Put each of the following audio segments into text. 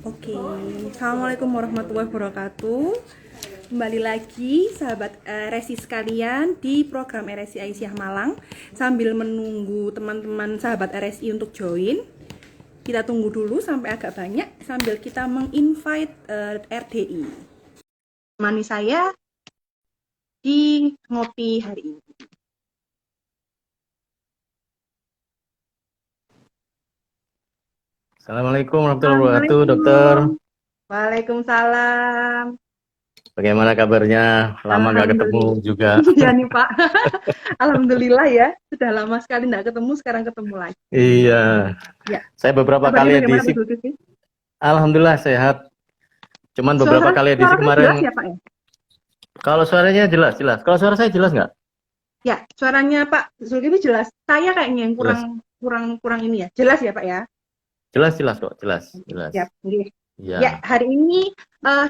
Oke, Assalamualaikum warahmatullahi wabarakatuh. Kembali lagi sahabat RSI sekalian di program RSI Aisyah Malang. Sambil menunggu teman-teman sahabat RSI untuk join, kita tunggu dulu sampai agak banyak sambil kita menginvite RDI. Temani saya di ngopi hari ini. Assalamualaikum warahmatullahi wabarakatuh, dokter. Assalamualaikum. Waalaikumsalam. Bagaimana kabarnya? Lama nggak ketemu Alhamdulillah. juga. Iya nih Pak. Alhamdulillah ya. Sudah lama sekali nggak ketemu, sekarang ketemu lagi. Iya, Ya. saya beberapa Kabarnya kali bagaimana edisi. Pak Zulkifli? Alhamdulillah sehat. Cuman beberapa Suara kali edisi suara saya jelas kemarin. ya Pak ya? Kalau suaranya jelas, jelas. Kalau suara saya jelas nggak? Ya, suaranya Pak Zulkifli jelas. Saya kayaknya yang Jelas, kurang ini ya. Jelas ya Pak ya? jelas, jelas kok, jelas, jelas. Ya, nggih. Ya, Iya, hari ini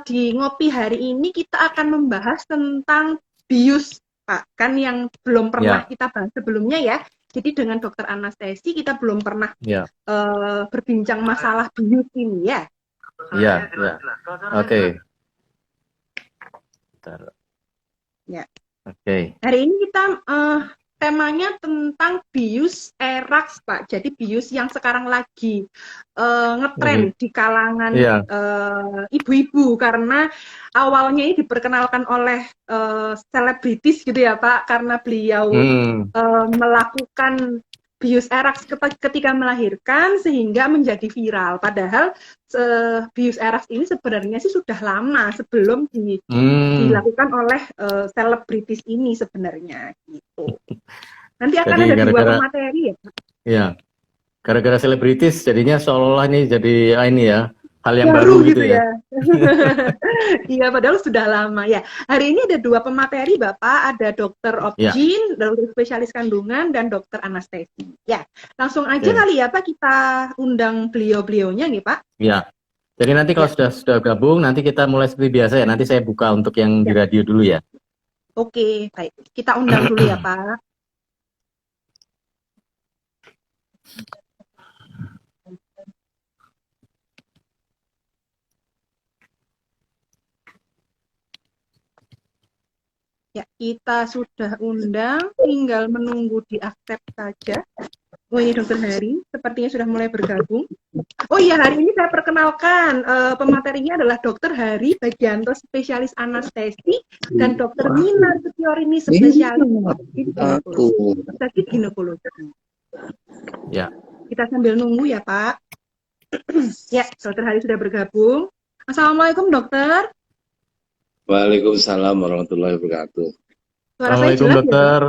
di ngopi hari ini kita akan membahas tentang bius, Pak. Kan yang belum pernah iya, kita bahas sebelumnya ya. Jadi dengan dokter anestesi kita belum pernah iya, berbincang masalah bius ini ya. iya, iya. Oke, bentar. Ya. Oke. Hari ini kita temanya tentang bius erax, Pak. Jadi bius yang sekarang lagi ngetren Lagi, di kalangan iya. ibu-ibu karena awalnya ini diperkenalkan oleh selebritis gitu ya, Pak, karena beliau Hmm, melakukan bius erax ketika melahirkan sehingga menjadi viral. Padahal bius erax ini sebenarnya sih sudah lama sebelum hmm. dilakukan oleh selebritis ini sebenarnya gitu. Nanti akan Jadi ada dua gara-gara, pemateri ya. ya, gara-gara selebritis, jadinya seolah-olah ini jadi ini ya, hal yang Baru baru gitu gitu ya. ya. Iya, padahal sudah lama ya. Hari ini ada dua pemateri, Bapak. Ada dokter Ya, Obgyn, dokter spesialis kandungan, dan dokter anestesi. Ya, langsung aja oke. kali ya, Pak, kita undang beliau-beliaunya nih, Pak. Ya. Jadi nanti kalau Ya, sudah gabung, nanti kita mulai seperti biasa ya. Nanti saya buka untuk yang di ya. radio dulu ya. Oke, baik. Kita undang dulu ya, Pak. Ya, kita sudah undang, tinggal menunggu diaksep saja. Oh, ini Dokter Hari, sepertinya sudah mulai bergabung. Oh iya, hari ini saya perkenalkan, pematerinya adalah Dokter Hari Bagianto, spesialis anestesi, dan Dokter Mina Setiorini, spesialis Aku ginekologi. Ya. Kita sambil nunggu ya, Pak. Ya, Dokter Hari sudah bergabung. Assalamualaikum, Dokter. Waalaikumsalam warahmatullahi wabarakatuh. Suara saya Assalamualaikum jelas ya, Dok? dokter.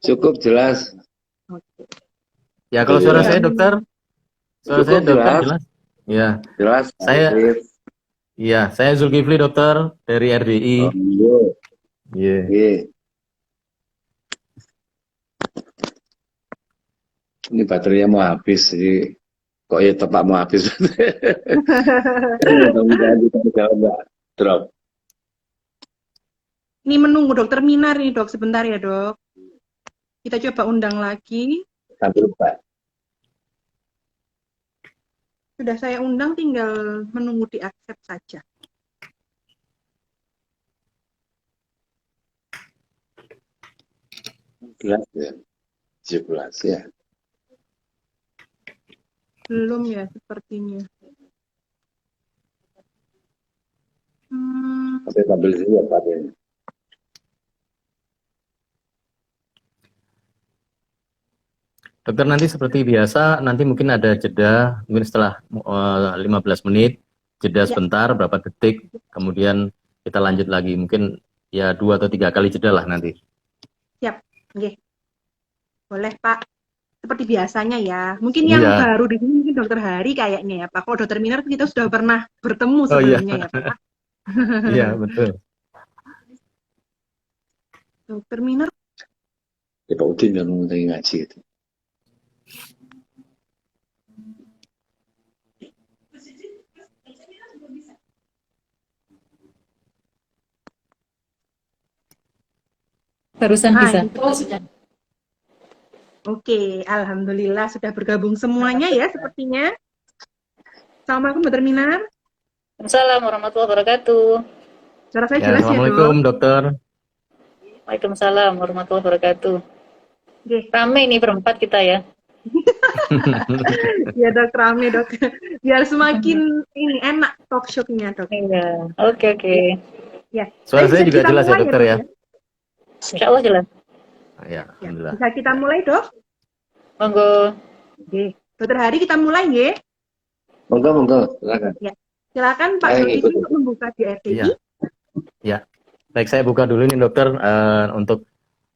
Cukup jelas, Oke. Ya kalau suara alhamdulillah. saya dokter, suara saya Cukup dokter jelas, jelas. Ya, jelas. saya, Arif. saya Zulkifli dokter dari RDI. Oh, iya. Iya. Iya. Ini baterainya mau habis, jadi kok ya tepat mau habis. Mudah-mudahan kita nggak drop. Ini menunggu Dokter Minar nih, Dok. Sebentar ya, Dok. Kita coba undang lagi. Sampai lupa. Sudah saya undang, tinggal menunggu diaksep saja. Jelas ya, 17 ya. Belum ya, sepertinya. Hmm, Sampai tabel sini ya Pak. Dokter nanti seperti biasa, nanti mungkin ada jeda, mungkin setelah 15 menit, jeda ya, sebentar, berapa detik, kemudian kita lanjut lagi. Mungkin ya 2 atau 3 kali jeda lah nanti. siap. Oke, boleh Pak. Seperti biasanya ya. Mungkin yang Iya. baru di sini mungkin Dokter Hari kayaknya ya Pak. Kalau Dokter Minar kita sudah pernah bertemu Oh iya, sebelumnya ya Pak. iya betul. Dokter Minar, Ya Pak Udin yang ngomong ngaji gitu. Barusan bisa. Oke, alhamdulillah sudah bergabung semuanya ya sepertinya. Assalamualaikum Dokter Minar. Assalamualaikum warahmatullahi wabarakatuh. Suara saya Ya, jelas ya, Dok? Assalamualaikum dokter. Waalaikumsalam warahmatullahi wabarakatuh. Oke. Rame nih berempat kita ya. Ya Dok, rame Dok. Biar semakin ini enak talk show-nya Dok. Iya. Oke. Ya. Suara Baik, saya bisa juga kita jelas ya mulai dokter ya. Dok, Insya Allah jelas. Ya, Ya. alhamdulillah. Bisa kita mulai Dok? Monggo. Oke. Dokter Hari kita mulai ya. Monggo, silakan. Silakan Pak Baik, Dodi ikut. untuk membuka di RTI. Iya. Ya. Baik, saya buka dulu nih dokter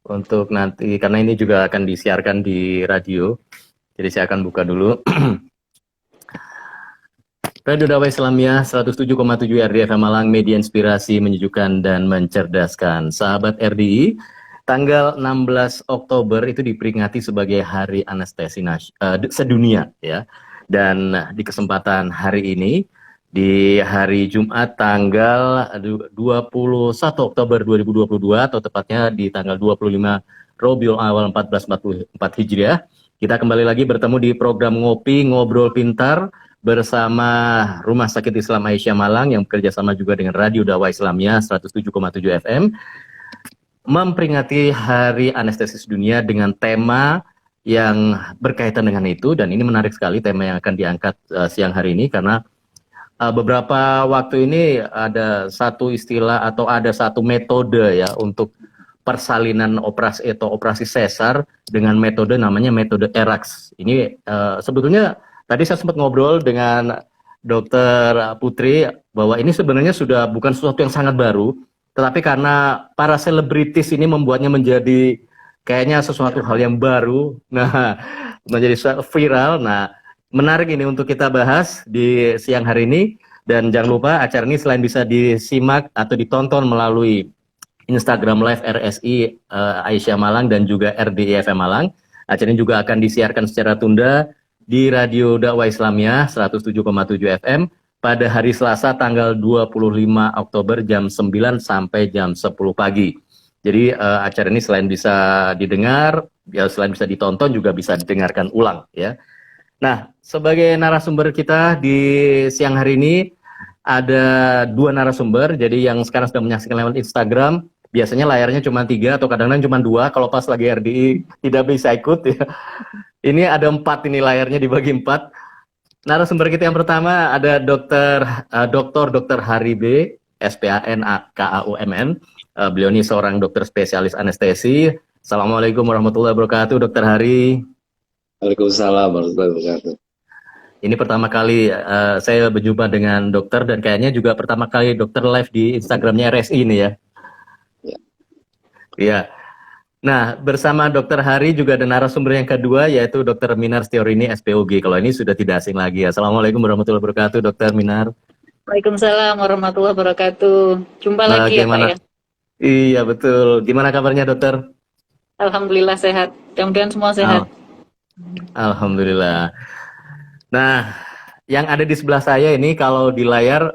untuk nanti karena ini juga akan disiarkan di radio. Jadi saya akan buka dulu. Radio Dakwah Islamiyah 107,7 RDI FM Malang, media inspirasi, menyejukkan dan mencerdaskan. Sahabat RDI, tanggal 16 Oktober itu diperingati sebagai Hari Anestesi Sedunia ya. Dan di kesempatan hari ini di hari Jumat tanggal 21 Oktober 2022 atau tepatnya di tanggal 25 Rabiul Awal 1444 Hijriah, kita kembali lagi bertemu di program Ngopi Ngobrol Pintar bersama Rumah Sakit Islam Aisyah Malang yang bekerja sama juga dengan Radio Dakwah Islamiyah 107,7 FM memperingati Hari Anestesi Sedunia dengan tema yang berkaitan dengan itu, dan ini menarik sekali tema yang akan diangkat siang hari ini karena beberapa waktu ini ada satu istilah atau ada satu metode ya untuk persalinan operasi atau operasi sesar dengan metode namanya metode ERAX. Ini sebetulnya tadi saya sempat ngobrol dengan Dokter Putri bahwa ini sebenarnya sudah bukan sesuatu yang sangat baru, tetapi karena para selebritis ini membuatnya menjadi kayaknya sesuatu hal yang baru, nah menjadi viral. Nah, menarik ini untuk kita bahas di siang hari ini. Dan jangan lupa acara ini selain bisa disimak atau ditonton melalui Instagram Live RSI Aisyah Malang dan juga RDI FM Malang, acara ini juga akan disiarkan secara tunda di Radio Dakwah Islamiyah 107,7 FM pada hari Selasa tanggal 25 Oktober jam 9 sampai jam 10 pagi. Jadi acara ini selain bisa didengar, ya selain bisa ditonton juga bisa didengarkan ulang ya. Nah, sebagai narasumber kita di siang hari ini ada dua narasumber. Jadi yang sekarang sudah menyaksikan lewat Instagram, biasanya layarnya cuma 3 atau kadang-kadang cuma 2. Kalau pas lagi RDI tidak bisa ikut ya. Ini ada 4 ini layarnya dibagi 4. Narasumber kita yang pertama ada Dr. Hari B, SPANKAUMN. Beliau ini seorang dokter spesialis anestesi. Assalamualaikum warahmatullahi wabarakatuh, Dokter Hari. Waalaikumsalam warahmatullahi wabarakatuh. Ini pertama kali saya berjumpa dengan dokter dan kayaknya juga pertama kali dokter live di Instagramnya RSI ini ya. Ya. Iya. Nah, bersama Dokter Hari juga ada narasumber yang kedua yaitu Dokter Minar Setiorini SPOG. Kalau ini sudah tidak asing lagi. Assalamualaikum warahmatullahi wabarakatuh, Dokter Minar. Waalaikumsalam warahmatullahi wabarakatuh. Jumpa lagi ya Pak ya. Iya betul. Gimana kabarnya dokter? Alhamdulillah sehat. Mudah-mudahan semua sehat. Alhamdulillah. Nah, yang ada di sebelah saya ini kalau di layar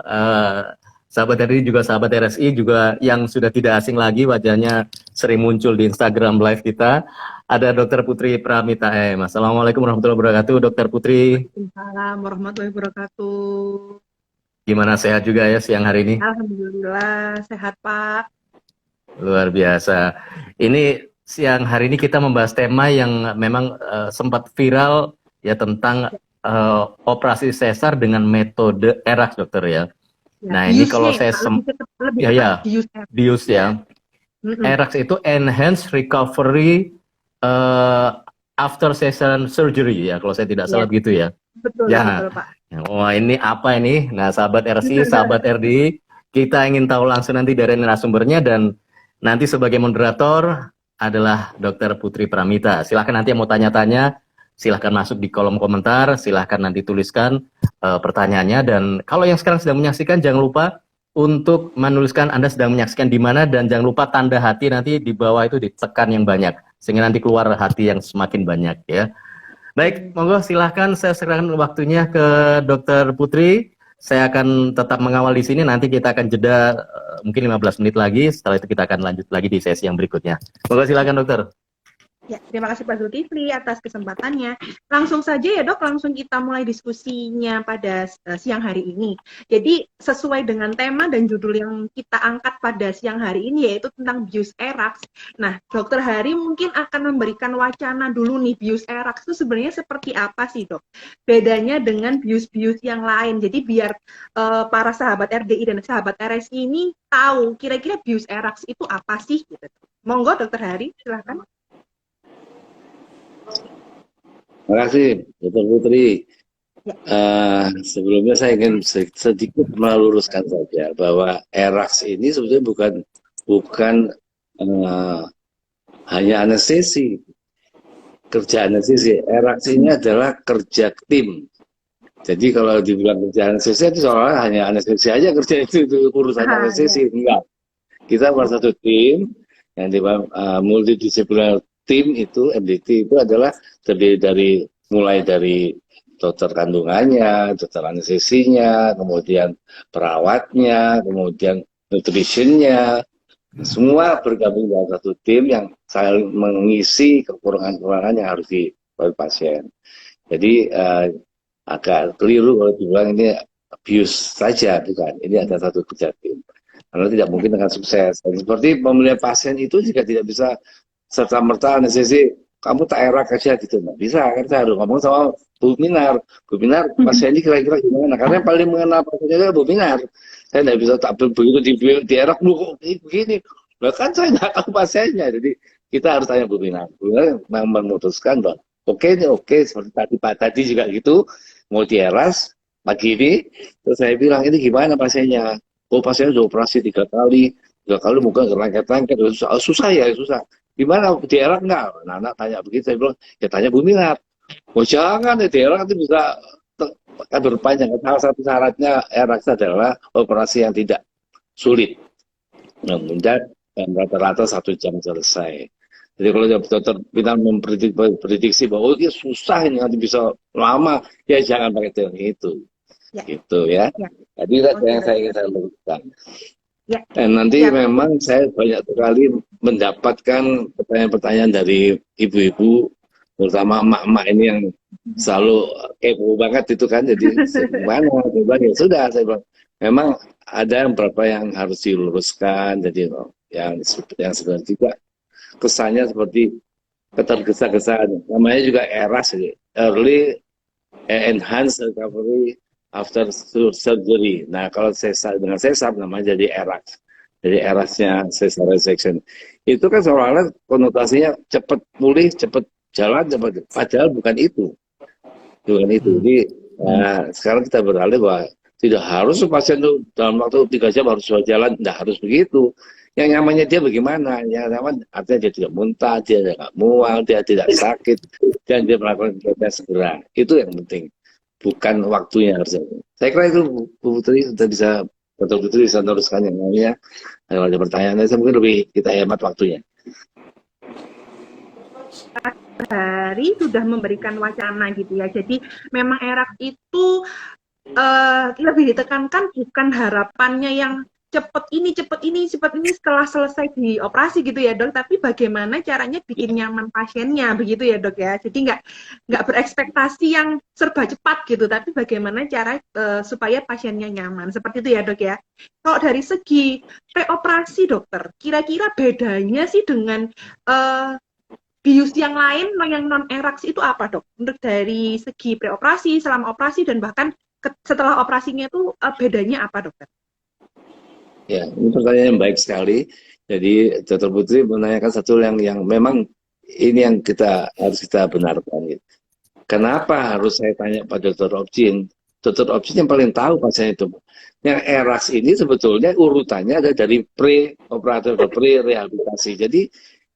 sahabat RRI juga sahabat RSI juga yang sudah tidak asing lagi wajahnya sering muncul di Instagram live kita. Ada Dokter Putri Pramita M. Assalamualaikum warahmatullahi wabarakatuh, Dokter Putri. Waalaikumsalam warahmatullahi wabarakatuh. Gimana, sehat juga ya siang hari ini? Alhamdulillah sehat Pak. Luar biasa. Ini siang hari ini kita membahas tema yang memang sempat viral ya tentang operasi sesar dengan metode ERAX dokter ya. Nah ini kalau saya DIUS ya. ERAX itu Enhanced Recovery After Cesarean Surgery ya kalau saya tidak salah begitu ya. Betul, ya. betul Pak. Wah ini apa ini? Nah sahabat RSI, sahabat RDI, kita ingin tahu langsung nanti dari narasumbernya dan nanti sebagai moderator adalah Dokter Putri Pramita. Silahkan nanti yang mau tanya-tanya, silahkan masuk di kolom komentar, silahkan nanti tuliskan pertanyaannya. Dan kalau yang sekarang sedang menyaksikan, jangan lupa untuk menuliskan Anda sedang menyaksikan di mana, dan jangan lupa tanda hati nanti di bawah itu ditekan yang banyak, sehingga nanti keluar hati yang semakin banyak ya. Baik, monggo silahkan saya serahkan waktunya ke Dokter Putri. Saya akan tetap mengawal di sini, nanti kita akan jeda mungkin 15 menit lagi, setelah itu kita akan lanjut lagi di sesi yang berikutnya. Monggo silakan dokter. Ya, terima kasih Pak Zulkifli atas kesempatannya. Langsung saja ya dok, langsung kita mulai diskusinya pada siang hari ini. Jadi sesuai dengan tema dan judul yang kita angkat pada siang hari ini yaitu tentang bius eraks. Nah, Dokter Hari mungkin akan memberikan wacana dulu nih bius eraks itu sebenarnya seperti apa sih dok? Bedanya dengan bius-bius yang lain. Jadi biar para sahabat RDI dan sahabat RSI ini tahu kira-kira bius eraks itu apa sih? Gitu. Monggo Dokter Hari, silakan. Terima kasih, Dr. Putri. Sebelumnya saya ingin sedikit meluruskan saja bahwa ERAKS ini sebetulnya bukan hanya anestesi, kerja anestesi. ERAKS ini adalah kerja tim. Jadi kalau dibilang kerja anestesi itu seolah hanya anestesi aja kerja itu urusan anestesi. Enggak. Kita buat satu tim yang multidisipliner. Tim itu, MDT itu adalah terdiri mulai dari dokter kandungannya, dokter anestesinya, kemudian perawatnya, kemudian nutritionnya, semua bergabung dalam satu tim yang saling mengisi kekurangan-kekurangan yang harus oleh pasien. Jadi agak keliru kalau dibilang ini abuse saja, bukan. Ini ada satu kerja tim. Karena tidak mungkin dengan sukses. Dan seperti pemilihan pasien itu juga tidak bisa serta-merta anestesi, kamu tak erak aja gitu, nggak bisa, kan saya harus ngomong sama Bu Minar, pasien ini kira-kira gimana, karena yang paling mengenal pasiennya adalah Bu Minar, saya nggak bisa tak begitu di erak, kok begini, bahkan saya nggak tahu pasiennya, jadi kita harus tanya Bu Minar memang memutuskan bahwa oke, seperti tadi juga gitu, mau dieras, pagi ini, terus saya bilang, ini gimana pasiennya, pasiennya udah operasi 3 kali mungkin kerangket-rangket, susah. Gimana di erak nggak? Anak tanya begitu, saya bilang, ya tanya Bu Minar. Oh jangan, di erak itu bisa berpanjang. Salah satu syaratnya erak adalah operasi yang tidak sulit. Kemudian rata-rata 1 jam selesai. Jadi kalau dokter Minar memprediksi bahwa ini susah ini nanti bisa lama, ya jangan pakai teori itu. Ya. Gitu ya. Jadi yang saya ingin lakukan. Ya. Dan nanti memang saya banyak sekali mendapatkan pertanyaan-pertanyaan dari ibu-ibu, terutama emak-emak ini yang selalu kepo banget itu kan, jadi gimana? Ya sudah, saya bilang, memang ada beberapa yang harus diluruskan, jadi yang sebenarnya juga kesannya seperti ketergesa-gesaan, namanya juga ERAS, Early Enhanced Recovery After Surgery. Nah, kalau dengan sesar namanya jadi ERAS. Jadi ERAS-nya cesarean section. Itu kan seolah-olah konotasinya cepat pulih, cepat jalan, padahal bukan itu. Jadi sekarang kita beralih bahwa tidak harus pasien itu dalam waktu 3 jam harus jalan, tidak harus begitu. Yang nyamannya dia bagaimana? Yang nyaman artinya dia tidak muntah, dia tidak mual, dia tidak sakit, dan dia melakukan kegiatan segera. Itu yang penting. Bukan waktunya harusnya. Saya kira itu Bu Putri sudah bisa, Dr. Putri bisa meneruskan yang lainnya. Kalau ada pertanyaan, saya mungkin lebih kita hemat waktunya. Hari sudah memberikan wacana gitu ya. Jadi memang erak itu lebih ditekankan bukan harapannya yang cepat ini setelah selesai di operasi gitu ya dok, tapi bagaimana caranya bikin nyaman pasiennya begitu ya dok ya. Jadi nggak berekspektasi yang serba cepat gitu, tapi bagaimana cara supaya pasiennya nyaman seperti itu ya dok ya. Kalau dari segi preoperasi dokter, kira-kira bedanya sih dengan bius yang lain yang non eraks itu apa dok? Untuk dari segi preoperasi, selama operasi dan bahkan setelah operasinya itu bedanya apa dokter? Ya, ini pertanyaan yang baik sekali. Jadi Dr. Putri menanyakan satu yang memang ini yang harus kita benarkan. Gitu. Kenapa harus saya tanya pada Dr. Opjin? Dr. Opjin yang paling tahu pasien itu. Yang ERAS ini sebetulnya urutannya ada dari pre-operatif atau pre-rehabilitasi. Jadi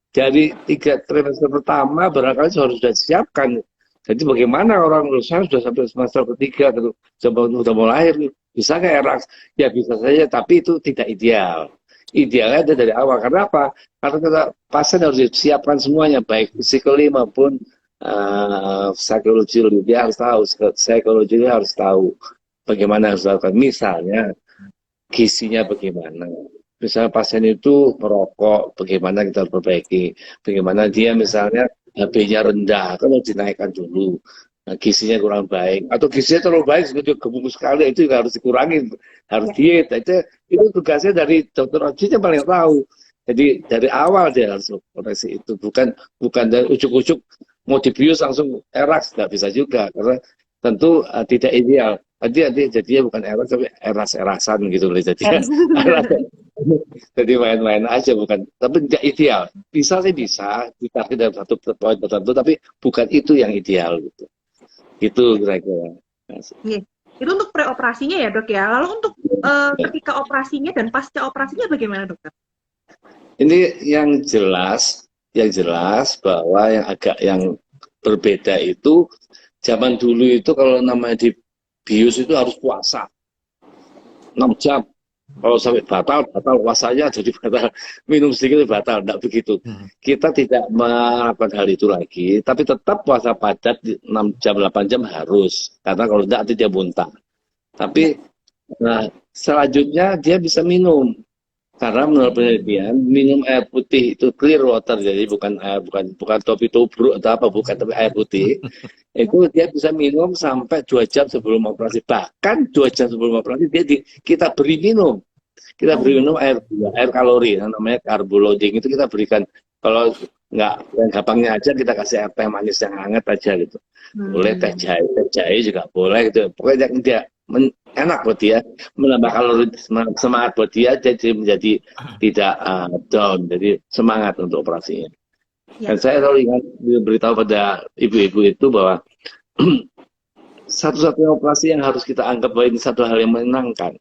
dari 3 trimester pertama barangkali harus sudah disiapkan. Jadi bagaimana orang saya sudah sampai semester ketiga, sudah mau lahir, bisa nggak ERAS? Ya bisa saja, tapi itu tidak ideal. Idealnya ada dari awal. Karena apa? Karena pasien harus disiapkan semuanya, baik physically maupun psikologi. Dia harus tahu, psikologinya harus tahu bagaimana harus dilakukan. Misalnya, gizinya bagaimana. misalnya pasien itu merokok, bagaimana kita harus perbaiki, bagaimana dia misalnya HB-nya rendah, kalau dinaikkan dulu. Nah, gizinya kurang baik, atau gizinya terlalu baik, seperti gemuk sekali, itu juga harus dikurangi, harus diet. Itu tugasnya dari dokter gizi yang paling tahu. Jadi dari awal dia harus koreksi itu, bukan dari ujuk-ujuk mau dibius langsung eraks, nggak bisa juga, karena tentu tidak ideal. Nanti jadinya bukan eras tapi eras-erasan gitu loh jadinya. Jadi main-main aja bukan, tapi tidak ideal. Bisa sih bisa ditarik dalam satu poin tertentu, tapi bukan itu yang ideal gitu. Itu kira-kira. Iya. Itu untuk preoperasinya ya dok ya. Lalu untuk ketika operasinya dan pasca operasinya bagaimana dokter? Ini yang jelas bahwa yang berbeda itu zaman dulu itu kalau namanya dibius itu harus puasa 6 jam. Kalau sampai batal puasanya jadi batal, minum sedikit batal, tidak begitu. Kita tidak melakukan hal itu lagi, tapi tetap puasa padat 6 jam, 8 jam harus. Karena kalau tidak dia muntah. Tapi selanjutnya dia bisa minum. Karena menurut penelitian, minum air putih itu clear water, jadi bukan topi tubruk atau apa, bukan, tapi air putih. Itu dia bisa minum sampai 2 jam sebelum operasi. Bahkan 2 jam sebelum operasi kita beri minum. Kita beri minum air kalori, namanya carbo loading, itu kita berikan. Kalau nggak, yang gampangnya aja kita kasih air teh manis yang hangat aja gitu. Boleh teh jahe juga boleh gitu. Pokoknya dia enak buat dia, menambah kalori, semangat buat dia, jadi menjadi tidak down, jadi semangat untuk operasinya. Dan saya selalu ingat beritahu pada ibu-ibu itu bahwa satu-satunya operasi yang harus kita anggap bahwa ini satu hal yang menyenangkan.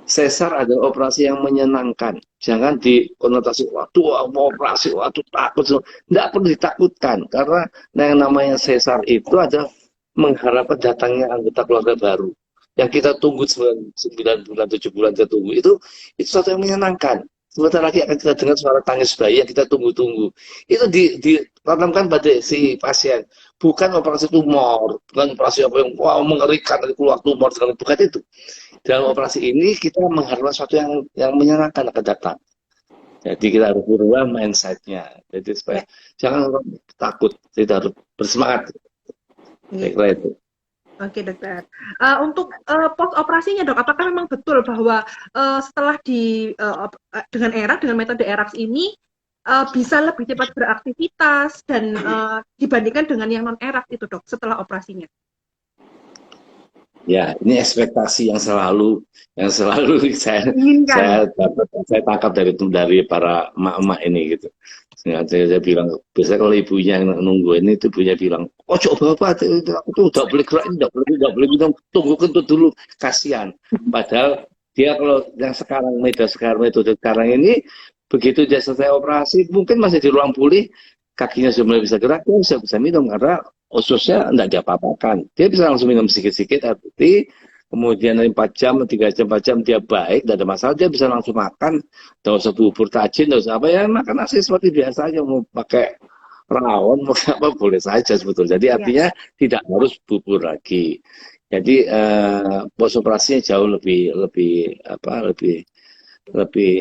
Sesar adalah operasi yang menyenangkan. Jangan dikonotasi, waduh mau operasi, waduh takut. Tidak perlu ditakutkan, karena yang namanya sesar itu adalah mengharapkan datangnya anggota keluarga baru. Yang kita tunggu 9 bulan, 7 bulan kita tunggu, itu sesuatu yang menyenangkan. Sebentar lagi akan kita dengar suara tangis bayi yang kita tunggu-tunggu. Itu ditanamkan pada si pasien. Bukan operasi tumor, bukan operasi apa yang mengerikan, keluar tumor, bukan itu. Dalam operasi ini kita mengharapkan sesuatu yang menyenangkan akan datang. Jadi kita harus berubah mindset-nya. Jadi supaya jangan takut, kita harus bersemangat. Kira itu. Oke dokter. Untuk post operasinya dok, apakah memang betul bahwa setelah dengan metode ERAX ini bisa lebih cepat beraktivitas dan dibandingkan dengan yang non ERAX itu dok setelah operasinya? Ya, ini ekspektasi yang selalu saya tangkap dari para emak-emak ini gitu. Saya bilang, biasanya kalau ibunya yang nunggu ini, itu ibunya bilang, oh coba apa, aku tuh udah boleh gerak, udah boleh minum, tunggu kentut dulu, kasihan. Padahal dia kalau yang metode sekarang ini, begitu dia selesai operasi, mungkin masih di ruang pulih, kakinya sudah mulai bisa gerak, dia bisa minum karena ususnya tidak diapa-apakan. Dia bisa langsung minum sedikit-sedikit air putih, kemudian 4 jam, 3 jam, 4 jam dia baik, tidak ada masalah, dia bisa langsung makan, tidak usah bubur tajin, tidak usah apa, ya makan nasi seperti biasa aja, mau pakai rawon, mau apa, boleh saja sebetulnya. Jadi artinya tidak harus bubur lagi. Jadi pos operasinya jauh lebih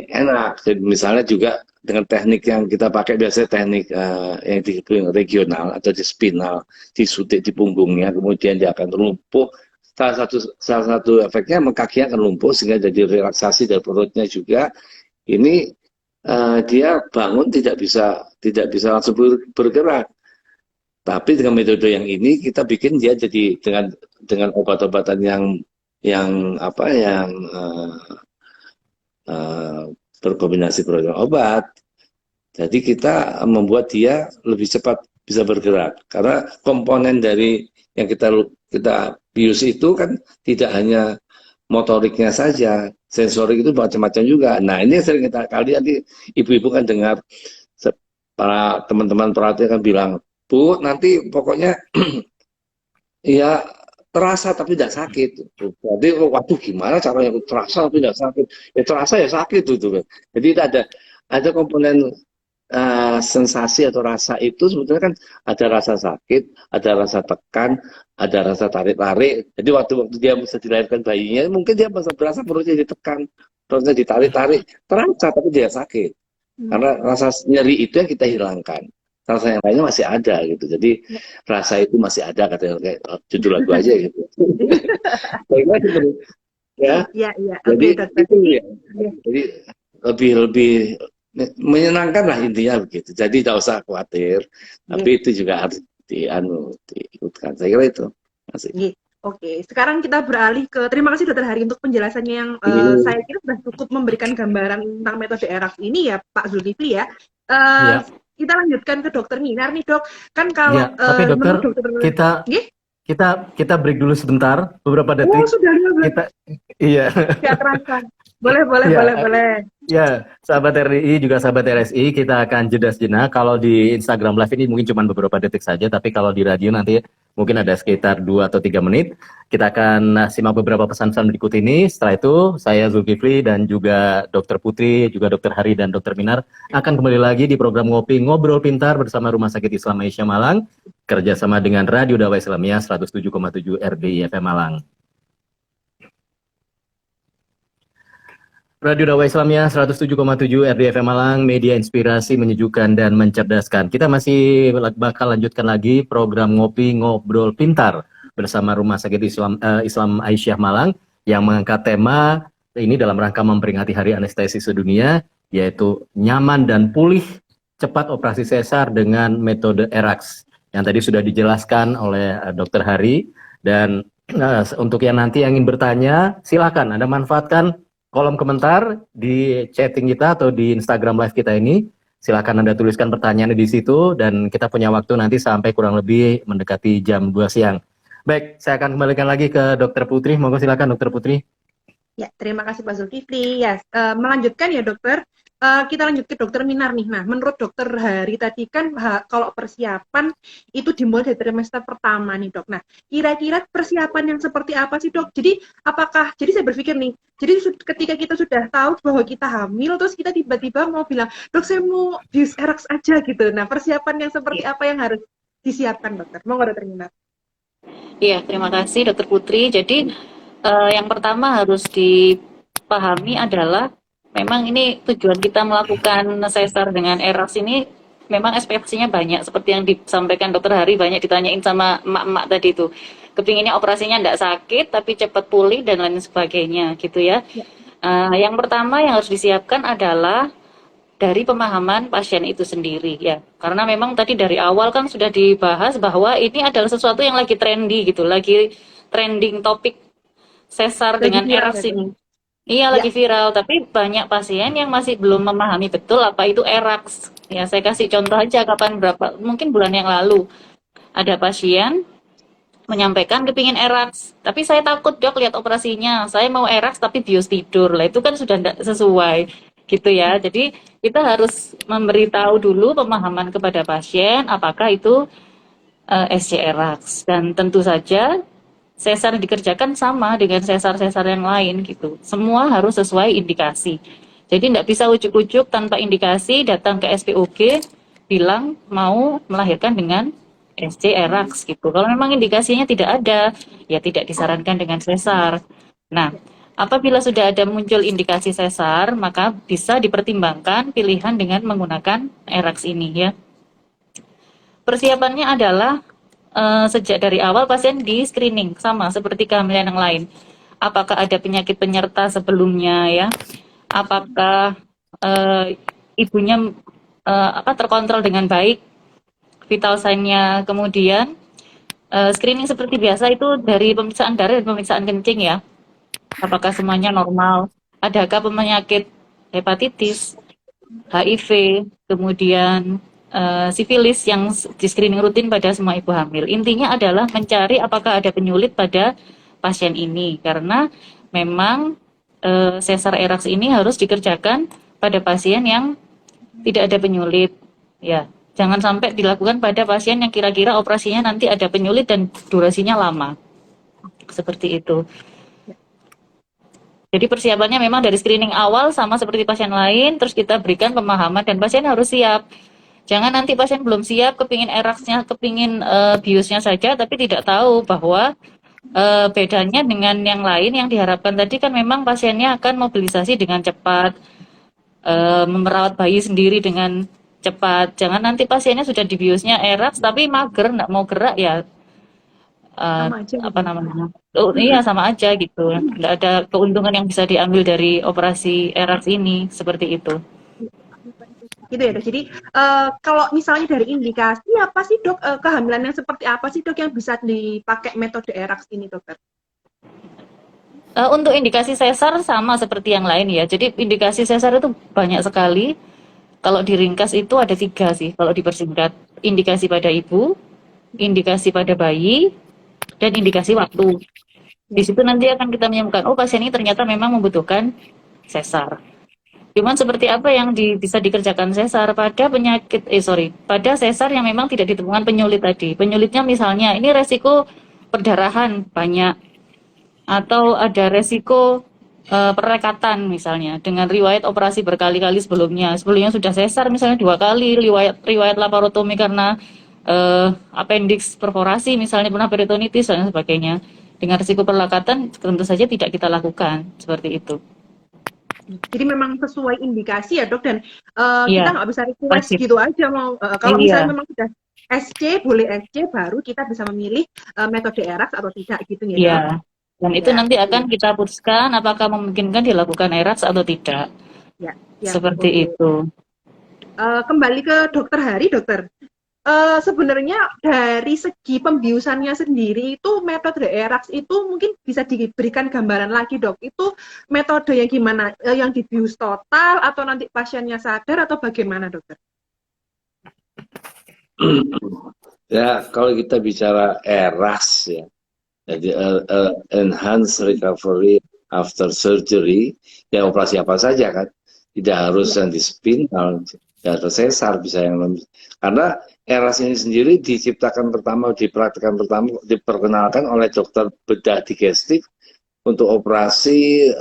enak. Jadi misalnya juga dengan teknik yang kita pakai biasanya teknik yang di regional atau di spinal, disuntik di punggungnya, kemudian dia akan lumpuh. Salah satu efeknya kakinya akan lumpuh sehingga jadi relaksasi dari perutnya juga. Ini dia bangun tidak bisa langsung bergerak. Tapi dengan metode yang ini kita bikin dia jadi dengan obat-obatan yang berkombinasi dengan obat. Jadi kita membuat dia lebih cepat bisa bergerak. Karena komponen dari yang kita bius itu kan tidak hanya motoriknya saja, sensorik itu macam-macam juga. Nah ini sering nanti ibu-ibu kan dengar para teman-teman perawatnya kan bilang, Bu nanti pokoknya ya terasa tapi tidak sakit. Jadi waduh gimana caranya terasa tapi tidak sakit? Ya terasa ya sakit itu. Jadi ada komponen sensasi atau rasa itu sebetulnya kan ada rasa sakit, ada rasa tekan, ada rasa tarik-tarik. Jadi waktu dia bisa dilahirkan bayinya, mungkin dia berasa perutnya ditekan, perutnya ditarik-tarik, terasa tapi dia sakit. Karena rasa nyeri itu yang kita hilangkan. Rasa yang lainnya masih ada gitu. Jadi rasa itu masih ada, katanya kayak judul lagu aja gitu. Baiklah gitu. Ya. Iya, iya. Jadi Oke, dokter. itu ya. Jadi lebih menyenangkan lah intinya begitu. Jadi tidak usah khawatir. Tapi itu juga harus diikutkan. Saya kira itu. Masih. Oke, sekarang kita beralih ke, terima kasih Dokter Hari untuk penjelasannya yang saya kira sudah cukup memberikan gambaran tentang metode ERAX ini ya Pak Zulkifli ya. Kita lanjutkan ke Dokter Minar nih Dok. Kan kalau tapi dokter, kita break dulu sebentar, beberapa detik. Oh sudah iya. Ya terasa. Boleh. Ya, sahabat RDI juga sahabat RSI, kita akan jeda sejenak. Kalau di Instagram Live ini mungkin cuma beberapa detik saja, tapi kalau di radio nanti mungkin ada sekitar 2 atau 3 menit. Kita akan simak beberapa pesan-pesan berikut ini. Setelah itu, saya Zulkifli dan juga Dr. Putri, juga Dr. Hari dan Dr. Minar akan kembali lagi di program Ngopi Ngobrol Pintar bersama Rumah Sakit Islam Aisyah Malang, kerjasama dengan Radio Dakwah Islamiyah 107,7 RDI FM Malang. Radio Dakwah Islamiyah 107,7 RDFM Malang, media inspirasi menyejukkan dan mencerdaskan. Kita masih bakal lanjutkan lagi program Ngopi Ngobrol Pintar bersama Rumah Sakit Islam Aisyah Malang yang mengangkat tema ini dalam rangka memperingati Hari Anestesi Sedunia, yaitu nyaman dan pulih cepat operasi sesar dengan metode ERAX yang tadi sudah dijelaskan oleh Dr. Hari. Dan untuk yang nanti yang ingin bertanya, silakan Anda manfaatkan kolom komentar di chatting kita atau di Instagram live kita ini. Silakan Anda tuliskan pertanyaannya di situ dan kita punya waktu nanti sampai kurang lebih mendekati jam 2 siang. Baik, saya akan kembalikan lagi ke Dr. Putri. Monggo silakan Dr. Putri. Ya, terima kasih Pak Zulkifli. Ya, melanjutkan ya dokter. Kita lanjut ke Dokter Minar nih. Nah, menurut Dokter Hari tadi kan kalau persiapan itu dimulai dari trimester pertama nih dok. Nah, kira-kira persiapan yang seperti apa sih dok? Jadi saya berpikir nih, jadi ketika kita sudah tahu bahwa kita hamil, terus kita tiba-tiba mau bilang, dok saya mau bius ERAX aja gitu. Nah, persiapan yang seperti apa yang harus disiapkan dokter? Monggo Dokter Minar. Iya, terima kasih Dokter Putri. Jadi yang pertama harus dipahami adalah memang ini tujuan kita melakukan sesar dengan ERAX ini memang ekspektasinya banyak, seperti yang disampaikan Dokter Hari, banyak ditanyain sama emak-emak tadi itu. Kepinginnya operasinya tidak sakit, tapi cepat pulih dan lain sebagainya gitu ya. Yang pertama yang harus disiapkan adalah dari pemahaman pasien itu sendiri ya. Karena memang tadi dari awal kan sudah dibahas bahwa ini adalah sesuatu yang lagi trendy gitu, lagi trending topik sesar dengan ERAX ini. Iya, lagi viral, tapi banyak pasien yang masih belum memahami betul apa itu ERAX. Ya, saya kasih contoh aja mungkin bulan yang lalu. Ada pasien menyampaikan kepingin ERAX, tapi saya takut dok lihat operasinya. Saya mau ERAX tapi bius tidur. Lah itu kan sudah tidak sesuai gitu ya. Jadi kita harus memberitahu dulu pemahaman kepada pasien apakah itu SC ERAX. Dan tentu saja sesar yang dikerjakan sama dengan sesar-sesar yang lain gitu. Semua harus sesuai indikasi. Jadi tidak bisa ujuk-ujuk tanpa indikasi datang ke SPOG bilang mau melahirkan dengan SC ERAX gitu. Kalau memang indikasinya tidak ada, ya tidak disarankan dengan sesar. Nah, apabila sudah ada muncul indikasi sesar, maka bisa dipertimbangkan pilihan dengan menggunakan ERAX ini ya. Persiapannya adalah sejak dari awal pasien di screening sama seperti kehamilan yang lain. Apakah ada penyakit penyerta sebelumnya ya? Apakah ibunya terkontrol dengan baik vital sign-nya, kemudian screening seperti biasa itu dari pemeriksaan darah dan pemeriksaan kencing ya. Apakah semuanya normal? Adakah penyakit hepatitis, HIV, kemudian sifilis yang di screening rutin pada semua ibu hamil. Intinya adalah mencari apakah ada penyulit pada pasien ini, karena memang sesar ERAX ini harus dikerjakan pada pasien yang tidak ada penyulit. Ya, jangan sampai dilakukan pada pasien yang kira-kira operasinya nanti ada penyulit dan durasinya lama. Seperti itu. Jadi persiapannya memang dari screening awal sama seperti pasien lain, terus kita berikan pemahaman dan pasien harus siap. Jangan nanti pasien belum siap, kepingin ERAX-nya, kepingin biusnya saja, tapi tidak tahu bahwa Bedanya dengan yang lain yang diharapkan tadi kan memang pasiennya akan mobilisasi dengan cepat, merawat bayi sendiri dengan cepat. Jangan nanti pasiennya sudah dibiusnya erax tapi mager, nggak mau gerak ya, eh, Sama aja apa gitu. namanya? Oh iya sama aja gitu. Nggak ada keuntungan yang bisa diambil dari operasi erax ini seperti itu. Gitu ya dok. Jadi kalau misalnya dari indikasi apa sih dok, kehamilan yang seperti apa sih dok yang bisa dipakai metode ERAX ini dokter? Untuk indikasi sesar sama seperti yang lain ya. Jadi indikasi sesar itu banyak sekali. Kalau diringkas itu ada 3 sih, kalau dipersingkat. Indikasi pada ibu, indikasi pada bayi, dan indikasi waktu. Di situ nanti akan kita menemukan, oh pasien ini ternyata memang membutuhkan sesar. Cuman seperti apa yang bisa dikerjakan sesar pada pada sesar yang memang tidak ditemukan penyulit tadi. Penyulitnya misalnya, ini resiko perdarahan banyak, atau ada resiko perlekatan misalnya dengan riwayat operasi berkali-kali sebelumnya sudah sesar misalnya 2 kali, riwayat laparotomi karena appendix perforasi misalnya, pernah peritonitis dan sebagainya, dengan risiko perlekatan tentu saja tidak kita lakukan seperti itu. Jadi memang sesuai indikasi ya dok, dan kita Iya, nggak bisa request wajib. gitu aja mau kalau misalnya Iya, memang sudah SC boleh SC baru kita bisa memilih metode ERAX atau tidak gitu ya dok. iya. Dan itu Ya, nanti akan kita putuskan apakah memungkinkan dilakukan ERAS atau tidak. ya, ya, Seperti oke. itu. Kembali ke dokter Hari dokter. Sebenarnya dari segi pembiusannya sendiri itu metode ERAX itu mungkin bisa diberikan gambaran lagi dok. Itu metode yang gimana? Yang dibius total atau nanti pasiennya sadar atau bagaimana dokter? Ya, kalau kita bicara ERAS ya, jadi Enhanced Recovery After Surgery, ya operasi apa saja kan, tidak harus yang di spinal, tidak harus sesar, bisa yang karena ERAS ini sendiri diperkenalkan oleh dokter bedah digestif untuk operasi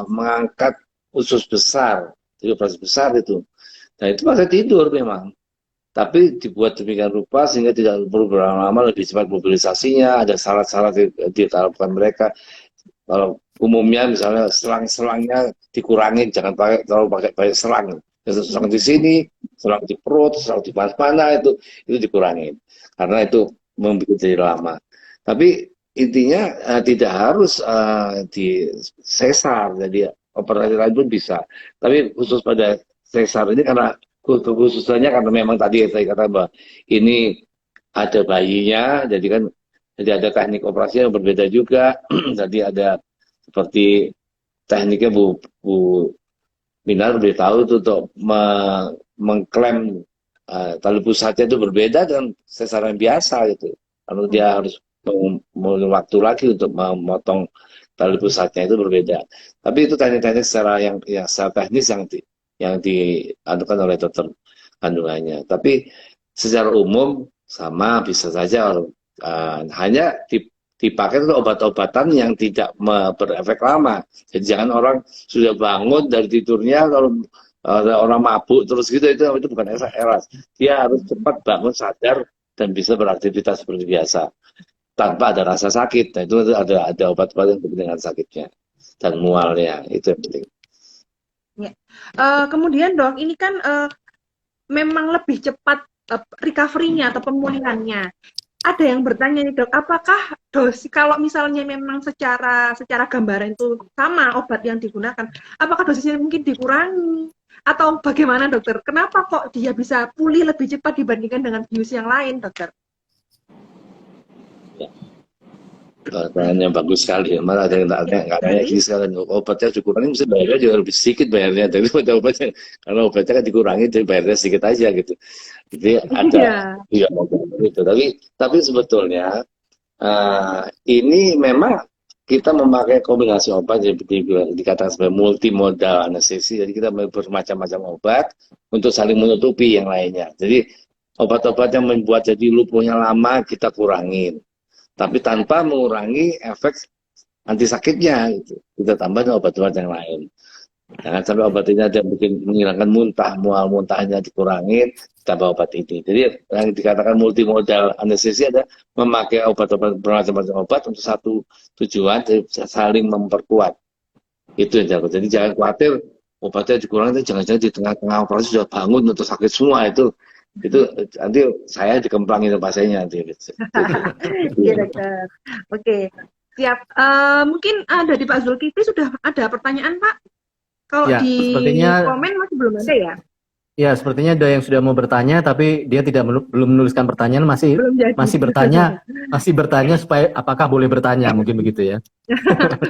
mengangkat usus besar, jadi operasi besar itu. Nah itu pakai tidur memang. Tapi dibuat demikian rupa sehingga tidak perlu berlama-lama, lebih cepat mobilisasinya, ada syarat-syarat ditetapkan mereka. Kalau umumnya misalnya selang-selangnya dikurangin, jangan pakai banyak selang. Selang di sini, selang di perut, selang di mana-mana itu dikurangin. Karena itu membuat jadi lama. Tapi intinya tidak harus di sesar, jadi operasi lain pun bisa. Tapi khusus pada sesar ini karena khususnya karena memang tadi saya kata bahwa ini ada bayinya, jadi ada teknik operasi yang berbeda juga. Jadi ada seperti tekniknya Bu Minar beritahu itu untuk mengklaim tali pusatnya itu berbeda dengan sesaran biasa gitu. Karena dia harus memulai waktu lagi untuk memotong tali pusatnya itu berbeda. Tapi itu teknik-teknik secara teknis yang diadukan oleh dokter kandungannya. Tapi secara umum sama bisa saja hanya dipakai untuk obat-obatan yang tidak berefek lama. Jadi jangan orang sudah bangun dari tidurnya kalau orang mabuk terus gitu, itu bukan eras. Dia harus cepat bangun sadar dan bisa beraktivitas seperti biasa tanpa ada rasa sakit. Nah, itu ada obat-obat yang dengan sakitnya dan mualnya, itu yang penting. Ya. Kemudian dok, ini kan memang lebih cepat recovery-nya atau pemulihannya. Ada yang bertanya nih dok, apakah dosis kalau misalnya memang secara gambaran itu sama obat yang digunakan, apakah dosisnya mungkin dikurangi atau bagaimana dokter? Kenapa kok dia bisa pulih lebih cepat dibandingkan dengan bius yang lain dokter? Pertanyaan yang bagus sekali, malah ada yang nggak tanya gini sekali, obatnya dikurangi mesti bayarnya juga lebih sedikit bayarnya daripada obatnya, karena obatnya kan dikurangi jadi bayarnya sedikit aja gitu. Jadi ada gitu. Tapi sebetulnya ini memang kita memakai kombinasi obat yang dikatakan sebagai multimodal anestesi, jadi kita bermacam-macam obat untuk saling menutupi yang lainnya. Jadi obat-obat yang membuat jadi lumpuhnya lama kita kurangin, tapi tanpa mengurangi efek anti sakitnya gitu. Kita tambah dengan obat-obat yang lain. Jangan sampai obat ini ada bikin menghilangkan muntah, mual muntahnya dikurangin, tambah obat ini. Jadi yang dikatakan multimodal anestesi ada memakai obat-obat bermacam-macam obat untuk satu tujuan, saling memperkuat. Itu yang jago. Jadi jangan khawatir obatnya dikurangin, jangan-jangan di tengah-tengah operasi sudah bangun untuk sakit semua itu nanti saya dikemplangin pasiennya nanti. Iya dokter. Oke, siap. Mungkin dari Pak Zulkifli sudah ada pertanyaan Pak? Kalau Ya, di sepertinya komen masih belum ada ya? ya sepertinya ada yang sudah mau bertanya tapi dia belum menuliskan pertanyaan, Belum jadi. masih bertanya supaya apakah boleh bertanya, mungkin begitu ya.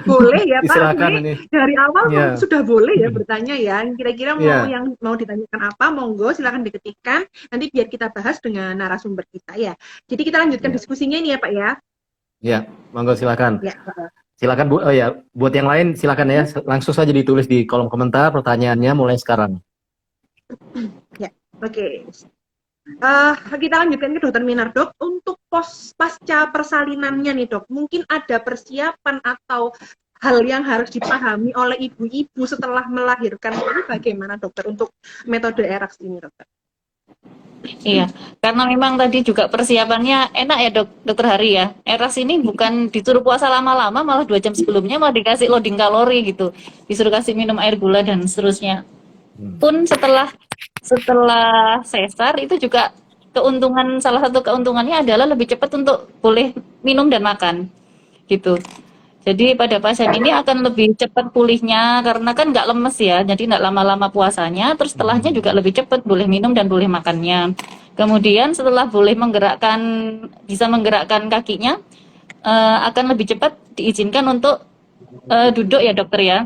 Boleh ya Pak. Silakan Ini ini. dari awal Ya. sudah boleh ya bertanya ya. Kira-kira Ya. yang mau ditanyakan apa? Monggo silakan diketikkan. Nanti biar kita bahas dengan narasumber kita ya. Jadi kita lanjutkan Ya. diskusinya ini ya Pak ya. Ya, monggo silakan. Ya. Silakan Bu, buat yang lain silakan ya, langsung saja ditulis di kolom komentar pertanyaannya mulai sekarang. Ya, oke. Kita lanjutkan ke Dokter Minar dok. Untuk pasca persalinannya nih dok, mungkin ada persiapan atau hal yang harus dipahami oleh ibu-ibu setelah melahirkan ini bagaimana dokter untuk metode ERAX ini dokter? Iya, karena memang tadi juga persiapannya enak ya dokter Hari ya. ERAS ini bukan disuruh puasa lama-lama, malah 2 jam sebelumnya malah dikasih loading kalori gitu. Disuruh kasih minum air gula dan seterusnya. Pun setelah sesar itu juga salah satu keuntungannya adalah lebih cepat untuk boleh minum dan makan gitu. Jadi pada pasien ini akan lebih cepat pulihnya karena kan nggak lemes ya, jadi nggak lama-lama puasanya. Terus setelahnya juga lebih cepat boleh minum dan boleh makannya. Kemudian setelah bisa menggerakkan kakinya, akan lebih cepat diizinkan untuk duduk ya dokter ya.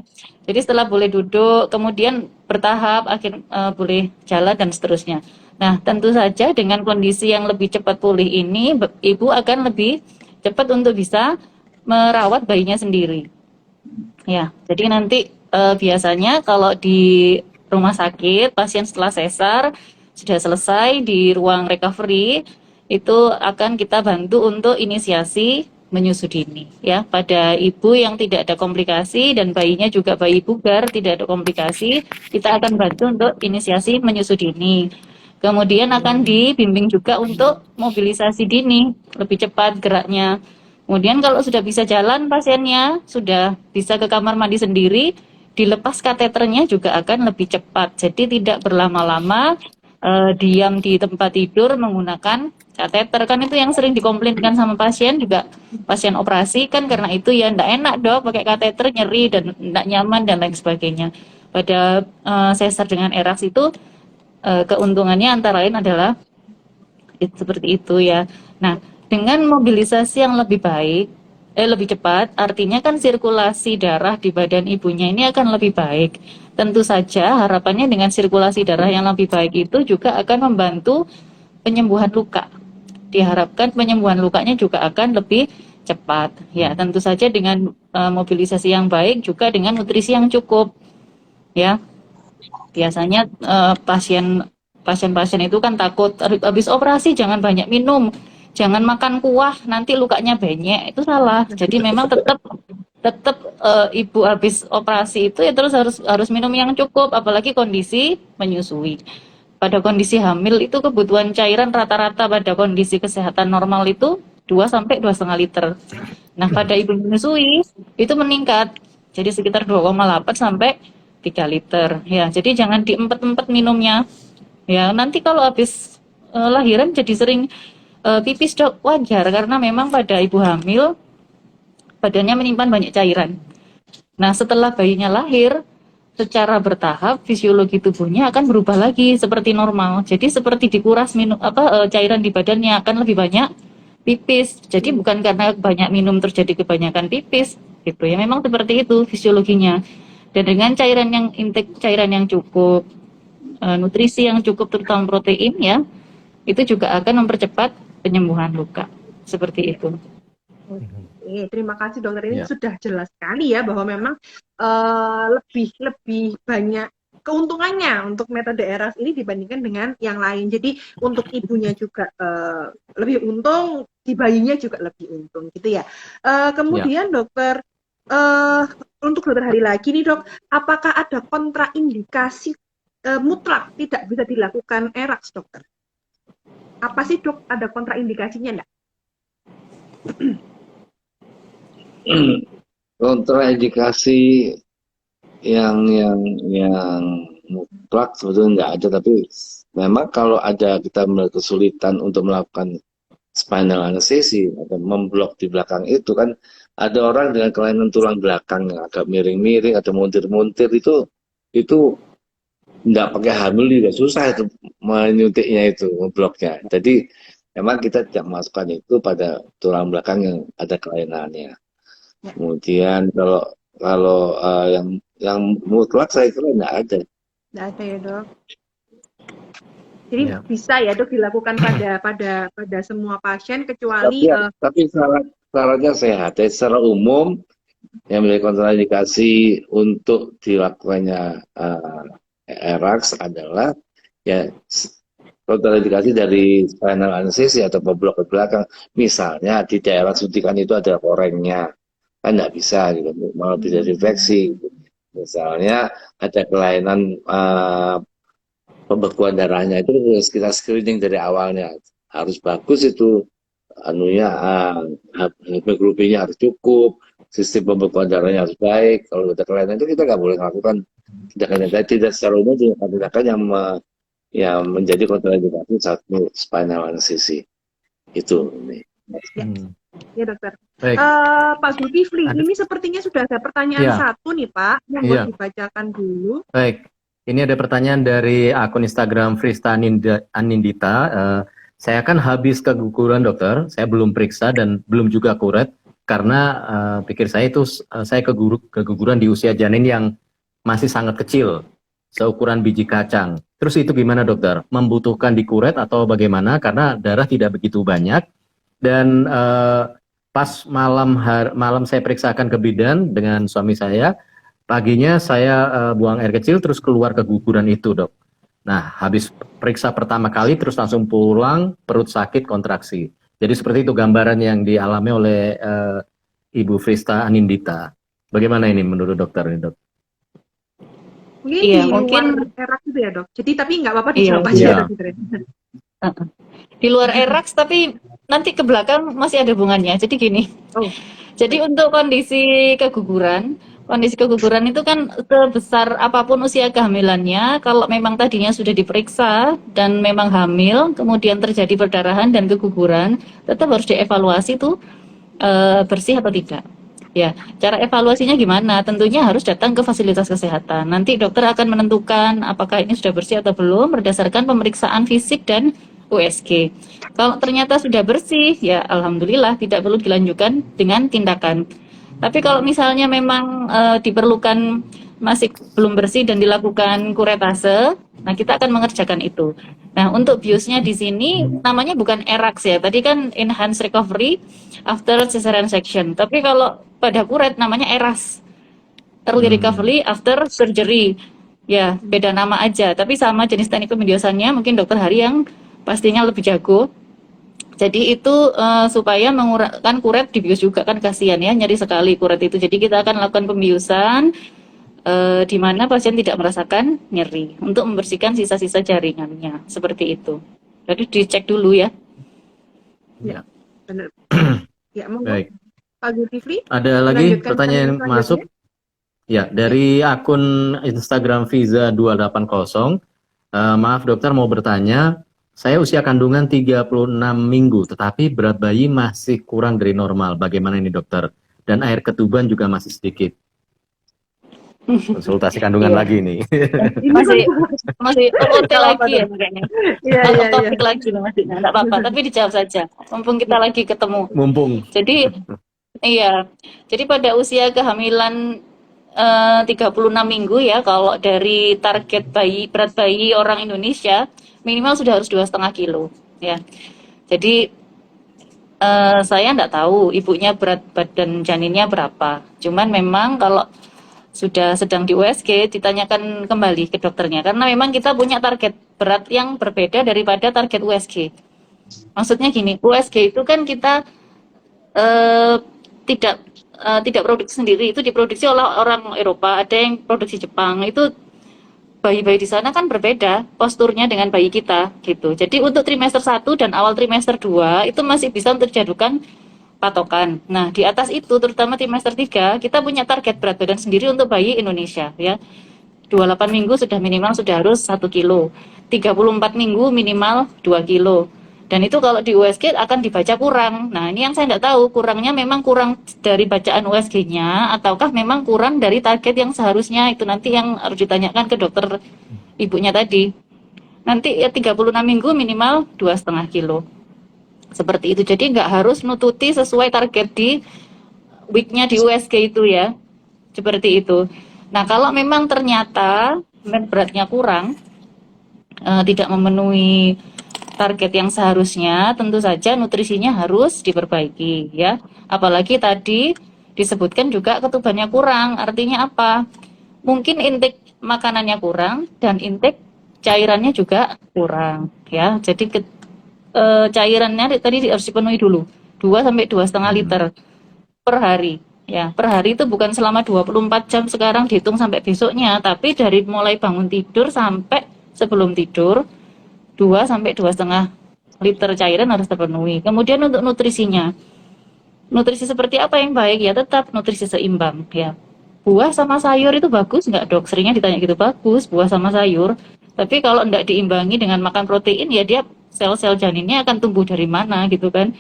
Jadi setelah boleh duduk, kemudian bertahap boleh jalan dan seterusnya. Nah tentu saja dengan kondisi yang lebih cepat pulih ini, ibu akan lebih cepat untuk bisa merawat bayinya sendiri. Ya, jadi nanti biasanya kalau di rumah sakit pasien setelah sesar sudah selesai di ruang recovery itu akan kita bantu untuk inisiasi menyusui dini ya pada ibu yang tidak ada komplikasi dan bayinya juga bayi bugar tidak ada komplikasi, kita akan bantu untuk inisiasi menyusui dini. Kemudian akan dibimbing juga untuk mobilisasi dini, lebih cepat geraknya. Kemudian kalau sudah bisa jalan pasiennya, sudah bisa ke kamar mandi sendiri, dilepas kateternya juga akan lebih cepat. Jadi tidak berlama-lama diam di tempat tidur menggunakan kateter. Kan itu yang sering dikomplainkan sama pasien juga, pasien operasi kan karena itu ya enggak enak dok pakai kateter, nyeri dan enggak nyaman dan lain sebagainya. Pada sesar dengan ERAX itu keuntungannya antara lain adalah seperti itu ya. Nah, dengan mobilisasi yang lebih cepat, artinya kan sirkulasi darah di badan ibunya ini akan lebih baik. Tentu saja harapannya dengan sirkulasi darah yang lebih baik itu juga akan membantu penyembuhan luka. Diharapkan penyembuhan lukanya juga akan lebih cepat. Ya, tentu saja dengan mobilisasi yang baik juga dengan nutrisi yang cukup. Ya, biasanya pasien-pasien itu kan takut habis operasi jangan banyak minum. Jangan makan kuah, nanti lukanya banyak. Itu salah. Jadi memang tetap ibu habis operasi itu ya terus harus minum yang cukup, apalagi kondisi menyusui. Pada kondisi hamil itu kebutuhan cairan rata-rata pada kondisi kesehatan normal itu 2 sampai 2,5 liter. Nah, pada ibu menyusui itu meningkat. Jadi sekitar 2,8 sampai 3 liter. Ya, jadi jangan diempet-empet minumnya. Ya, nanti kalau habis lahiran jadi sering pipis dok, wajar karena memang pada ibu hamil badannya menyimpan banyak cairan. Nah setelah bayinya lahir secara bertahap fisiologi tubuhnya akan berubah lagi seperti normal. Jadi seperti dikuras cairan di badannya akan lebih banyak pipis. Jadi bukan karena banyak minum terjadi kebanyakan pipis gitu ya. Memang seperti itu fisiologinya. Dan dengan cairan yang cukup, nutrisi yang cukup terutama protein ya, itu juga akan mempercepat penyembuhan luka seperti itu. Oke, terima kasih dokter, ini Ya. sudah jelas sekali ya bahwa memang lebih banyak keuntungannya untuk metode ERAS ini dibandingkan dengan yang lain. Jadi untuk ibunya juga lebih untung, di bayinya juga lebih untung gitu ya. Kemudian dokter, untuk dokter hari lagi nih dok, apakah ada kontraindikasi mutlak tidak bisa dilakukan ERAX dokter? Apa sih dok, ada kontraindikasinya enggak? Kontraindikasi yang mutlak sebetulnya nggak ada, tapi memang kalau ada kita kesulitan untuk melakukan spinal anestesi atau memblok di belakang itu kan, ada orang dengan kelainan tulang belakang yang agak miring-miring atau muntir-muntir itu nggak pakai hamil juga susah itu menyuntiknya, itu membloknya. Jadi memang kita tidak masukkan itu pada tulang belakang yang ada kelainannya. Kemudian kalau yang mutlak saya kira nggak ada. Nggak ada ya dok. Jadi Ya. bisa ya dok dilakukan pada semua pasien kecuali Tapi syaratnya sehat. Jadi secara umum yang menjadi kontraindikasi untuk dilakukannya ERAX adalah ya kontraindikasi dari spinal anestesi atau pemblok ke belakang. Misalnya di daerah suntikan itu ada korengnya, kan nggak bisa gitu, malah bisa infeksi. Misalnya ada kelainan pembekuan darahnya, itu harus kita screening dari awalnya, harus bagus itu anunya, hemoglobinnya harus cukup, sistem pembekuan darahnya harus baik. Kalau ada kelainan itu kita nggak boleh melakukan tindakan yang tidak secara umum, tindakan yang menjadi kontraindikasi satu spinal anestesi itu. ya dokter. Baik. Pak Zulkifli, ini sepertinya sudah ada pertanyaan satu nih Pak, yang boleh dibacakan dulu. Baik, ini ada pertanyaan dari akun Instagram Frista Anindita. Saya kan habis keguguran dokter, saya belum periksa dan belum juga kuret karena pikir saya itu saya keguguran di usia janin yang masih sangat kecil, seukuran biji kacang. Terus itu gimana dokter? Membutuhkan dikuret atau bagaimana? Karena darah tidak begitu banyak. Dan pas malam saya periksakan ke bidan dengan suami saya, paginya saya buang air kecil terus keluar keguguran itu dok. Nah habis periksa pertama kali terus langsung pulang, perut sakit, kontraksi. Jadi seperti itu gambaran yang dialami oleh Ibu Frista Anindita. Bagaimana ini menurut dokter ini dok? Mungkin Iya, di mungkin luar ERAX itu ya dok. Jadi tapi nggak apa-apa dijawab aja Iya. dokter. di luar ERAX tapi nanti ke belakang masih ada hubungannya. Jadi gini. Oh. Jadi untuk kondisi keguguran itu kan sebesar apapun usia kehamilannya, kalau memang tadinya sudah diperiksa dan memang hamil, kemudian terjadi perdarahan dan keguguran, tetap harus dievaluasi tuh bersih atau tidak. Ya, cara evaluasinya gimana? Tentunya harus datang ke fasilitas kesehatan. Nanti dokter akan menentukan apakah ini sudah bersih atau belum berdasarkan pemeriksaan fisik dan USG. Kalau ternyata sudah bersih, ya alhamdulillah tidak perlu dilanjutkan dengan tindakan. Tapi kalau misalnya memang diperlukan masih belum bersih dan dilakukan kuretase, nah kita akan mengerjakan itu. Nah untuk biusnya di sini namanya bukan ERAX ya, tadi kan Enhanced Recovery After Cesarean Section. Tapi kalau pada kuret namanya ERAS, Early Recovery After Surgery. Ya beda nama aja, tapi sama jenis teknik pembiusannya. Mungkin dokter Hari yang pastinya lebih jago. Jadi itu supaya mengurangkan kuret dibius juga kan kasihan ya, nyeri sekali kuret itu. Jadi kita akan lakukan pembiusan di mana pasien tidak merasakan nyeri untuk membersihkan sisa-sisa jaringannya seperti itu. Jadi dicek dulu ya. Ya, benar. Ya, monggo. Baik. Pak Zulkifli. Ada lagi pertanyaan yang masuk? Ya, dari akun Instagram Fiza280. Maaf dokter, mau bertanya. Saya usia kandungan 36 minggu, tetapi berat bayi masih kurang dari normal. Bagaimana ini dokter? Dan air ketuban juga masih sedikit. Konsultasi kandungan lagi nih. masih OT lagi ya kayaknya. Iya. Topik lagi masih enggak apa-apa, tapi dijawab saja. Mumpung kita lagi ketemu. Mumpung. Jadi iya. Jadi pada usia kehamilan 36 minggu ya, kalau dari target berat bayi orang Indonesia minimal sudah harus 2,5 kilo ya. Jadi saya enggak tahu ibunya berat badan janinnya berapa. Cuman memang kalau sudah sedang di USG ditanyakan kembali ke dokternya karena memang kita punya target berat yang berbeda daripada target USG. Maksudnya gini, USG itu kan kita tidak tidak produksi sendiri, itu diproduksi oleh orang Eropa, ada yang produksi Jepang. Itu bayi-bayi di sana kan berbeda posturnya dengan bayi kita gitu. Jadi untuk trimester 1 dan awal trimester 2 itu masih bisa untuk dijadikan patokan. Nah, di atas itu terutama trimester 3 kita punya target berat badan sendiri untuk bayi Indonesia ya. 28 minggu sudah minimal sudah harus 1 kilo. 34 minggu minimal 2 kilo. Dan itu kalau di USG akan dibaca kurang. Nah, ini yang saya nggak tahu, kurangnya memang kurang dari bacaan USG-nya, ataukah memang kurang dari target yang seharusnya, itu nanti yang harus ditanyakan ke dokter ibunya tadi. Nanti ya 36 minggu minimal 2,5 kilo. Seperti itu, jadi nggak harus nututi sesuai target di week-nya di USG itu ya. Seperti itu. Nah, kalau memang ternyata beratnya kurang, tidak memenuhi target yang seharusnya, tentu saja nutrisinya harus diperbaiki ya. Apalagi tadi disebutkan juga ketubannya kurang. Artinya apa? Mungkin intake makanannya kurang dan intake cairannya juga kurang ya. Jadi cairannya tadi harus dipenuhi dulu 2 sampai 2,5 liter per hari. Ya, per hari itu bukan selama 24 jam sekarang dihitung sampai besoknya, tapi dari mulai bangun tidur sampai sebelum tidur 2 sampai 2,5 liter cairan harus terpenuhi. Kemudian untuk nutrisinya, nutrisi seperti apa yang baik ya, tetap nutrisi seimbang ya. Buah sama sayur itu bagus nggak dok? Seringnya ditanya gitu, bagus buah sama sayur. Tapi kalau nggak diimbangi dengan makan protein ya dia sel-sel janinnya akan tumbuh dari mana gitu kan.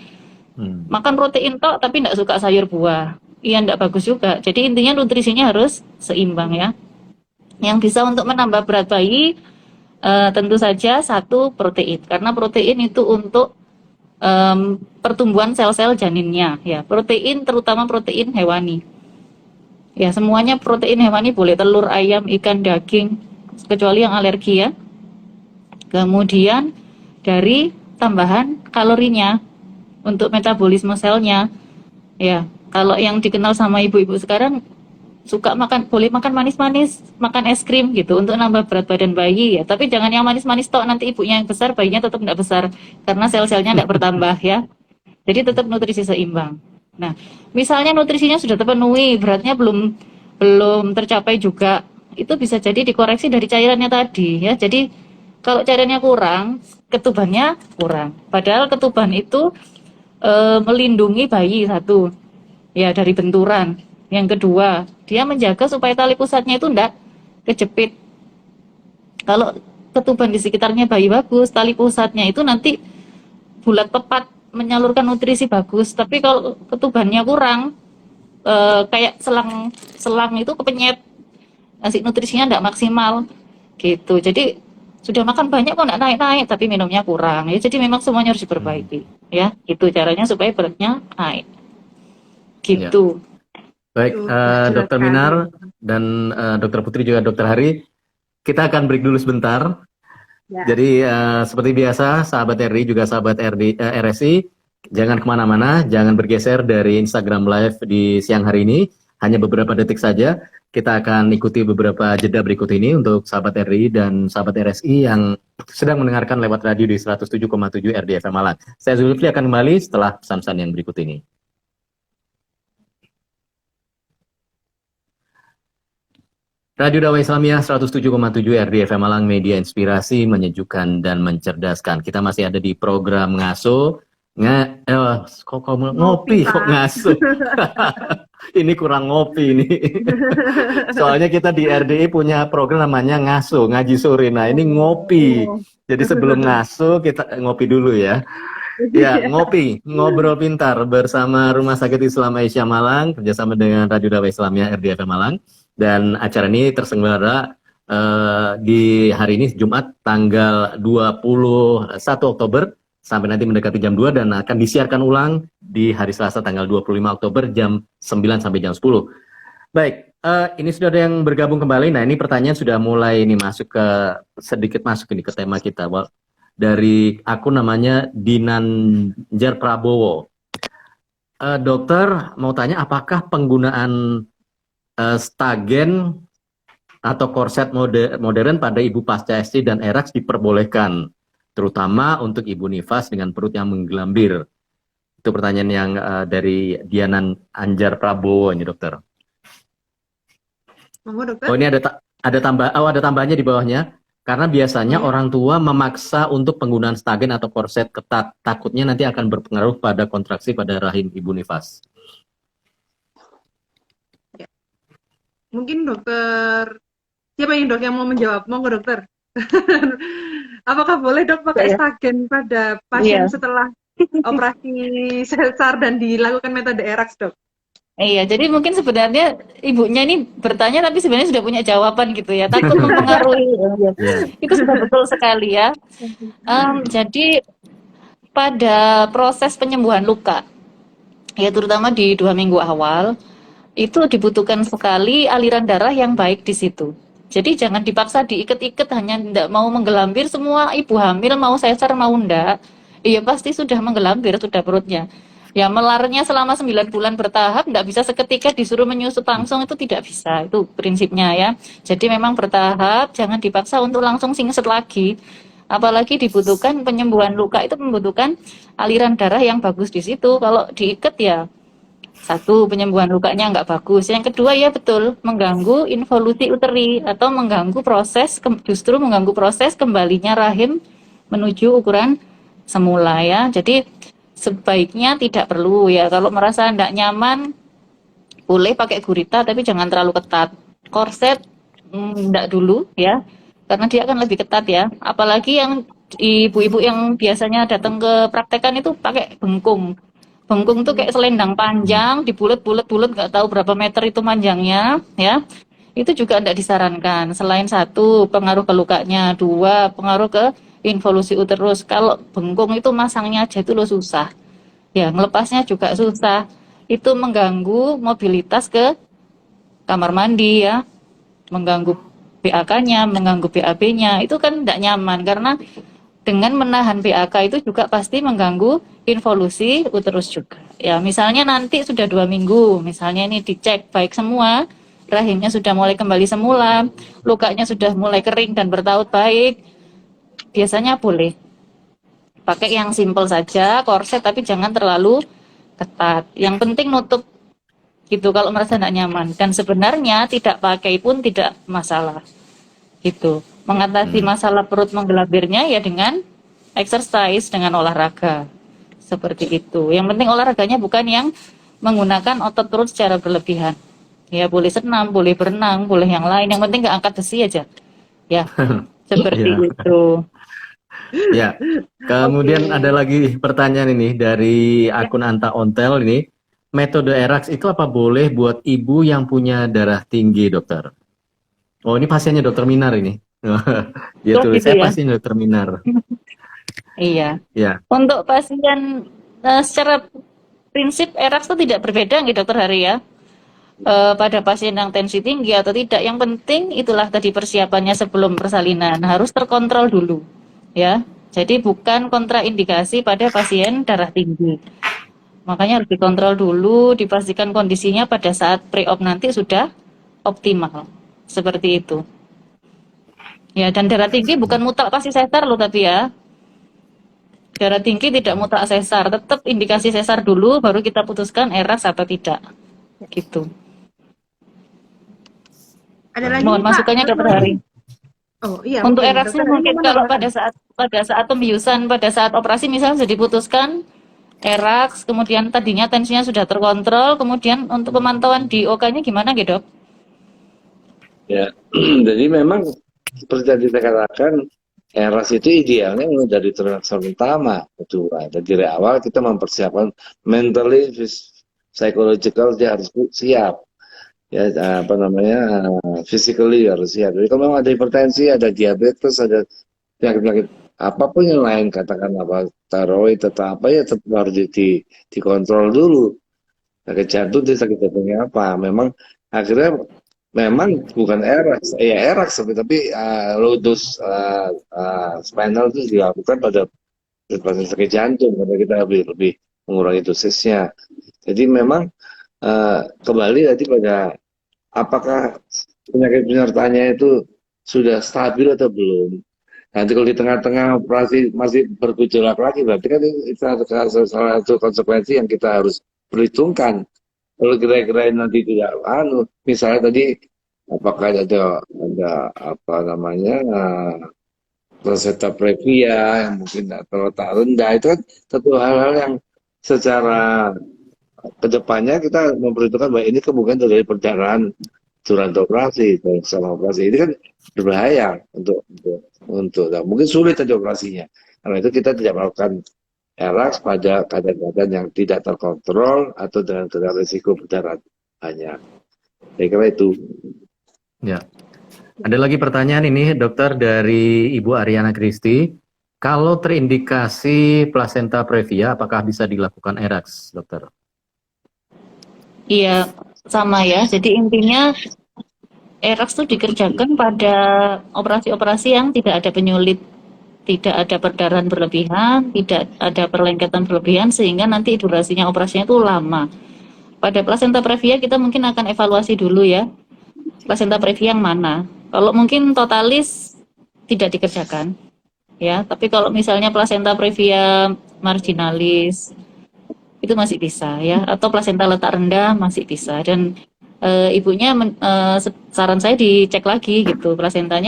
Makan protein tok tapi nggak suka sayur buah, iya nggak bagus juga. Jadi intinya nutrisinya harus seimbang ya. Yang bisa untuk menambah berat bayi tentu saja satu protein, karena protein itu untuk pertumbuhan sel-sel janinnya ya. Protein terutama protein hewani ya, semuanya protein hewani boleh, telur, ayam, ikan, daging, kecuali yang alergi ya. Kemudian dari tambahan kalorinya untuk metabolisme selnya ya. Kalau yang dikenal sama ibu-ibu sekarang suka makan, boleh makan manis-manis, makan es krim gitu untuk nambah berat badan bayi ya. Tapi jangan yang manis-manis tok, nanti ibunya yang besar, bayinya tetap tidak besar karena sel-selnya tidak bertambah ya. Jadi tetap nutrisi seimbang. Nah, misalnya nutrisinya sudah terpenuhi, beratnya belum tercapai juga, itu bisa jadi dikoreksi dari cairannya tadi ya. Jadi kalau cairannya kurang, ketubannya kurang. Padahal ketuban itu melindungi bayi satu ya dari benturan. Yang kedua, dia menjaga supaya tali pusatnya itu tidak kejepit. Kalau ketuban di sekitarnya bayi bagus, tali pusatnya itu nanti bulat tepat menyalurkan nutrisi bagus. Tapi kalau ketubannya kurang, kayak selang itu kepenyet, ngasih nutrisinya tidak maksimal gitu. Jadi sudah makan banyak kok tidak naik-naik, tapi minumnya kurang ya. Jadi memang semuanya harus diperbaiki ya. Itu caranya supaya beratnya naik gitu. Ya. Baik, Dokter Minar dan Dokter Putri juga Dokter Hari, kita akan break dulu sebentar. Ya. Jadi seperti biasa, sahabat RI juga sahabat RSI, jangan kemana-mana, jangan bergeser dari Instagram Live di siang hari ini. Hanya beberapa detik saja, kita akan ikuti beberapa jeda berikut ini untuk sahabat RI dan sahabat RSI yang sedang mendengarkan lewat radio di 107,7 RDFM Malang. Saya Zulfli akan kembali setelah pesan-pesan yang berikut ini. Radio Dakwah Islamiyah 107,7 RDFM Malang, media inspirasi, menyejukkan dan mencerdaskan. Kita masih ada di program Ngaso. Ngopi kok ngaso. Ini kurang ngopi ini. Soalnya kita di RDI punya program namanya Ngaso, ngaji sore. Nah, ini ngopi. Jadi sebelum ngaso kita ngopi dulu ya. Ya, ngopi, ngobrol pintar bersama Rumah Sakit Islam Aisyah Malang, kerjasama dengan Radio Dakwah Islamiyah RDFM Malang. Dan acara ini terselenggara di hari ini Jumat tanggal 21 Oktober sampai nanti mendekati jam 2 dan akan disiarkan ulang di hari Selasa tanggal 25 Oktober jam 9 sampai jam 10. Baik, ini sudah ada yang bergabung kembali. Nah, ini pertanyaan sudah mulai ini sedikit masuk ini ke tema kita. Dari akun namanya Dinanjar Prabowo. Dokter mau tanya, apakah penggunaan stagen atau korset modern pada ibu pasca SC dan ERAX diperbolehkan, terutama untuk ibu nifas dengan perut yang menggelambir? Itu pertanyaan yang dari Dianan Anjar Prabowo ini dokter. Monggo dokter. Oh ini ada tambahannya di bawahnya. Karena biasanya orang tua memaksa untuk penggunaan stagen atau korset ketat. Takutnya nanti akan berpengaruh pada kontraksi pada rahim ibu nifas. Mungkin dokter, siapa yang dok yang mau menjawab? Monggo dokter. Apakah boleh dok pakai stagen pada pasien setelah operasi sesar dan dilakukan metode ERAX dok? Iya, jadi mungkin sebenarnya ibunya ini bertanya tapi sebenarnya sudah punya jawaban gitu ya, takut mempengaruhi. Itu sudah betul sekali ya. Jadi pada proses penyembuhan luka, ya terutama di 2 minggu awal, itu dibutuhkan sekali aliran darah yang baik di situ. Jadi jangan dipaksa diikat-ikat hanya tidak mau menggelambir. Semua ibu hamil mau sesar mau enggak, iya pasti sudah menggelambir sudah perutnya. Ya melarnya selama 9 bulan bertahap, tidak bisa seketika disuruh menyusut langsung, itu tidak bisa, itu prinsipnya ya. Jadi memang bertahap, jangan dipaksa untuk langsung singset lagi. Apalagi dibutuhkan penyembuhan luka itu membutuhkan aliran darah yang bagus di situ. Kalau diikat ya, satu penyembuhan lukanya nggak bagus. Yang kedua ya betul, mengganggu involusi uteri atau mengganggu proses, justru mengganggu proses kembalinya rahim menuju ukuran semula ya. Jadi sebaiknya tidak perlu ya, kalau merasa tidak nyaman boleh pakai gurita tapi jangan terlalu ketat. Korset tidak dulu ya, karena dia akan lebih ketat ya. Apalagi yang ibu-ibu yang biasanya datang ke praktekan itu pakai bengkung. Bengkung tuh kayak selendang panjang, dibulet-bulet-bulet nggak tahu berapa meter itu panjangnya ya. Itu juga tidak disarankan. Selain satu, pengaruh ke lukanya, dua, pengaruh ke involusi uterus. Kalau bengkung itu masangnya aja itu loh susah. Ya, melepasnya juga susah. Itu mengganggu mobilitas ke kamar mandi ya. Mengganggu BAK-nya, mengganggu BAB-nya. Itu kan tidak nyaman karena dengan menahan BAK itu juga pasti mengganggu involusi uterus juga. Ya, misalnya nanti sudah 2 minggu, misalnya ini dicek baik semua, rahimnya sudah mulai kembali semula, lukanya sudah mulai kering dan bertaut baik, biasanya boleh pakai yang simple saja, korset tapi jangan terlalu ketat. Yang penting nutup gitu kalau merasa tidak nyaman. Dan sebenarnya tidak pakai pun tidak masalah. Gitu. Mengatasi masalah perut menggelambirnya ya dengan exercise, dengan olahraga. Seperti itu. Yang penting olahraganya bukan yang menggunakan otot perut secara berlebihan. Ya boleh senam, boleh berenang, boleh yang lain. Yang penting nggak angkat besi aja. Ya, seperti itu. Ya, kemudian ada lagi pertanyaan ini dari akun Anta Ontel ini. Metode ERAX itu apa boleh buat ibu yang punya darah tinggi, dokter? Oh, ini pasiennya dokter Minar ini. Dia tulis, Gitu saya ya? pasien dokter Minar. Iya. Ya, Untuk pasien secara prinsip ERAX itu tidak berbeda nih dokter Hari ya. Pada pasien yang tensi tinggi atau tidak, yang penting itulah tadi persiapannya sebelum persalinan harus terkontrol dulu ya. Jadi bukan kontraindikasi pada pasien darah tinggi, makanya harus dikontrol dulu, dipastikan kondisinya pada saat pre-op nanti sudah optimal seperti itu ya. Dan darah tinggi bukan mutlak pasti sesar loh, tapi ya darah tinggi tidak mutlak sesar, tetap indikasi sesar dulu baru kita putuskan ERAX atau tidak gitu. Ada lagi Mohon Pak, masukannya dokter Hari. Oh iya, Untuk mungkin. ERAX-nya Dokter, mungkin kalau pada saat pembiusan, pada saat operasi misalnya sudah diputuskan ERAX, kemudian tadinya tensinya sudah terkontrol, kemudian untuk pemantauan di OK-nya gimana gitu dok? Ya, jadi memang seperti tadi saya katakan, ERAS itu idealnya mulai dari trimester pertama, kedua. Dan dari awal kita mempersiapkan mentally, psychological dia harus siap. Ya, apa namanya, physically harus siap. Jadi kalau memang ada hipertensi, ada diabetes, ada penyakit-penyakit apapun yang lain, katakan apa, tiroid atau apa ya tetap harus dikontrol dulu. Sakit jantung, dia sakit jantungnya apa. Memang akhirnya memang bukan ERAX, ya ERAX tapi low dose spinal itu dilakukan pada pasien sakit jantung karena kita lebih mengurangi dosisnya. Jadi memang kembali tadi pada apakah penyakit penyertanya itu sudah stabil atau belum. Nanti kalau di tengah-tengah operasi masih bergejolak lagi, berarti kan itu salah satu konsekuensi yang kita harus perhitungkan. Kalau kira-kira nanti tidak, misalnya tadi apakah ada apa namanya reseta previa yang mungkin terletak rendah, itu kan satu hal-hal yang secara kedepannya kita memperhitungkan bahwa ini kemungkinan dari perjalanan durasi operasi, selama operasi ini kan berbahaya nah, mungkin sulit saja operasinya. Karena itu kita tidak melakukan erax pada keadaan-keadaan yang tidak terkontrol atau dengan risiko berdarah banyak. Saya kira itu. Ya. Ada lagi pertanyaan ini, dokter, dari Ibu Ariana Kristi. Kalau terindikasi plasenta previa, apakah bisa dilakukan erax, dokter? Iya, sama ya. Jadi intinya erax itu dikerjakan pada operasi-operasi yang tidak ada penyulit, tidak ada perdarahan berlebihan, tidak ada perlengketan berlebihan, sehingga nanti durasinya operasinya itu lama. Pada plasenta previa kita mungkin akan evaluasi dulu ya, plasenta previa yang mana. Kalau mungkin totalis tidak dikerjakan, ya. Tapi kalau misalnya plasenta previa marginalis itu masih bisa ya, atau plasenta letak rendah masih bisa. Dan ibunya saran saya dicek lagi gitu, plasenta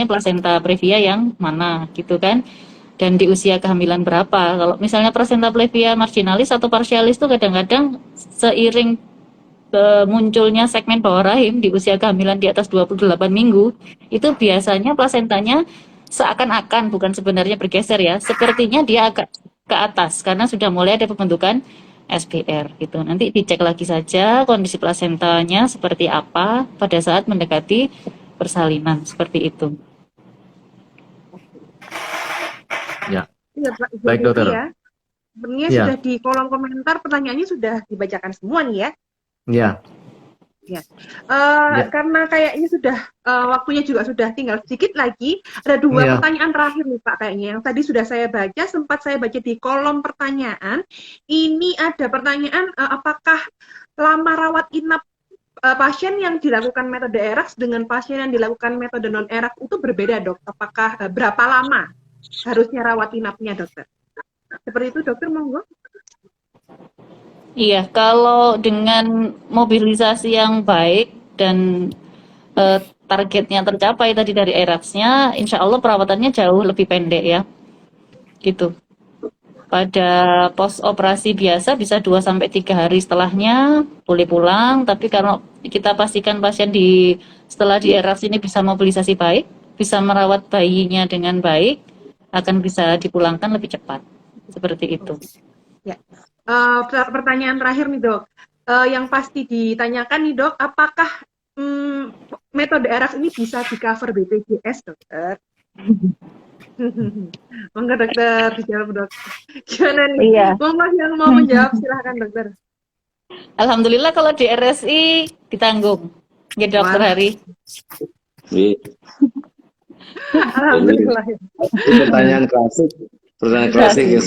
previa yang mana gitu kan, dan di usia kehamilan berapa. Kalau misalnya plasenta previa marginalis atau partialis itu kadang-kadang seiring munculnya segmen bawah rahim di usia kehamilan di atas 28 minggu, itu biasanya plasentanya seakan-akan, bukan sebenarnya bergeser ya, sepertinya dia agak ke atas karena sudah mulai ada pembentukan SPR gitu. Nanti dicek lagi saja kondisi plasentanya seperti apa pada saat mendekati persalinan, seperti itu. Ya. Iya, Pak, Ibu Baik, dokter. Ya. Sebenarnya Ya. sudah di kolom komentar pertanyaannya sudah dibacakan semua nih ya. Ya. Ya. Ya. Karena kayaknya sudah waktunya juga sudah tinggal sedikit lagi. Ada dua Ya. pertanyaan terakhir nih Pak kayaknya. Yang tadi sudah saya baca, sempat saya baca di kolom pertanyaan. Ini ada pertanyaan apakah lama rawat inap pasien yang dilakukan metode erax dengan pasien yang dilakukan metode non erax itu berbeda, Dok? Apakah berapa lama harusnya rawat inapnya, dokter? Seperti itu, dokter, monggo. Iya, kalau dengan mobilisasi yang baik dan targetnya tercapai tadi dari eraxnya, insya Allah perawatannya jauh lebih pendek ya, gitu. Pada pos operasi biasa bisa 2-3 hari setelahnya boleh pulang, tapi karena kita pastikan pasien setelah di erax ini bisa mobilisasi baik, bisa merawat bayinya dengan baik, akan bisa dipulangkan lebih cepat, seperti itu. Ya. Pertanyaan terakhir nih, Dok. Yang pasti ditanyakan nih, Dok, apakah metode erax ini bisa di-cover BPJS, dokter? Monggo, dokter, dijawab, dok. Gimana nih? Iya. Monggo yang mau menjawab, silahkan, dokter. Alhamdulillah kalau di RSI ditanggung. Ya, dokter Hari. Alhamdulillah. Pertanyaan klasik yang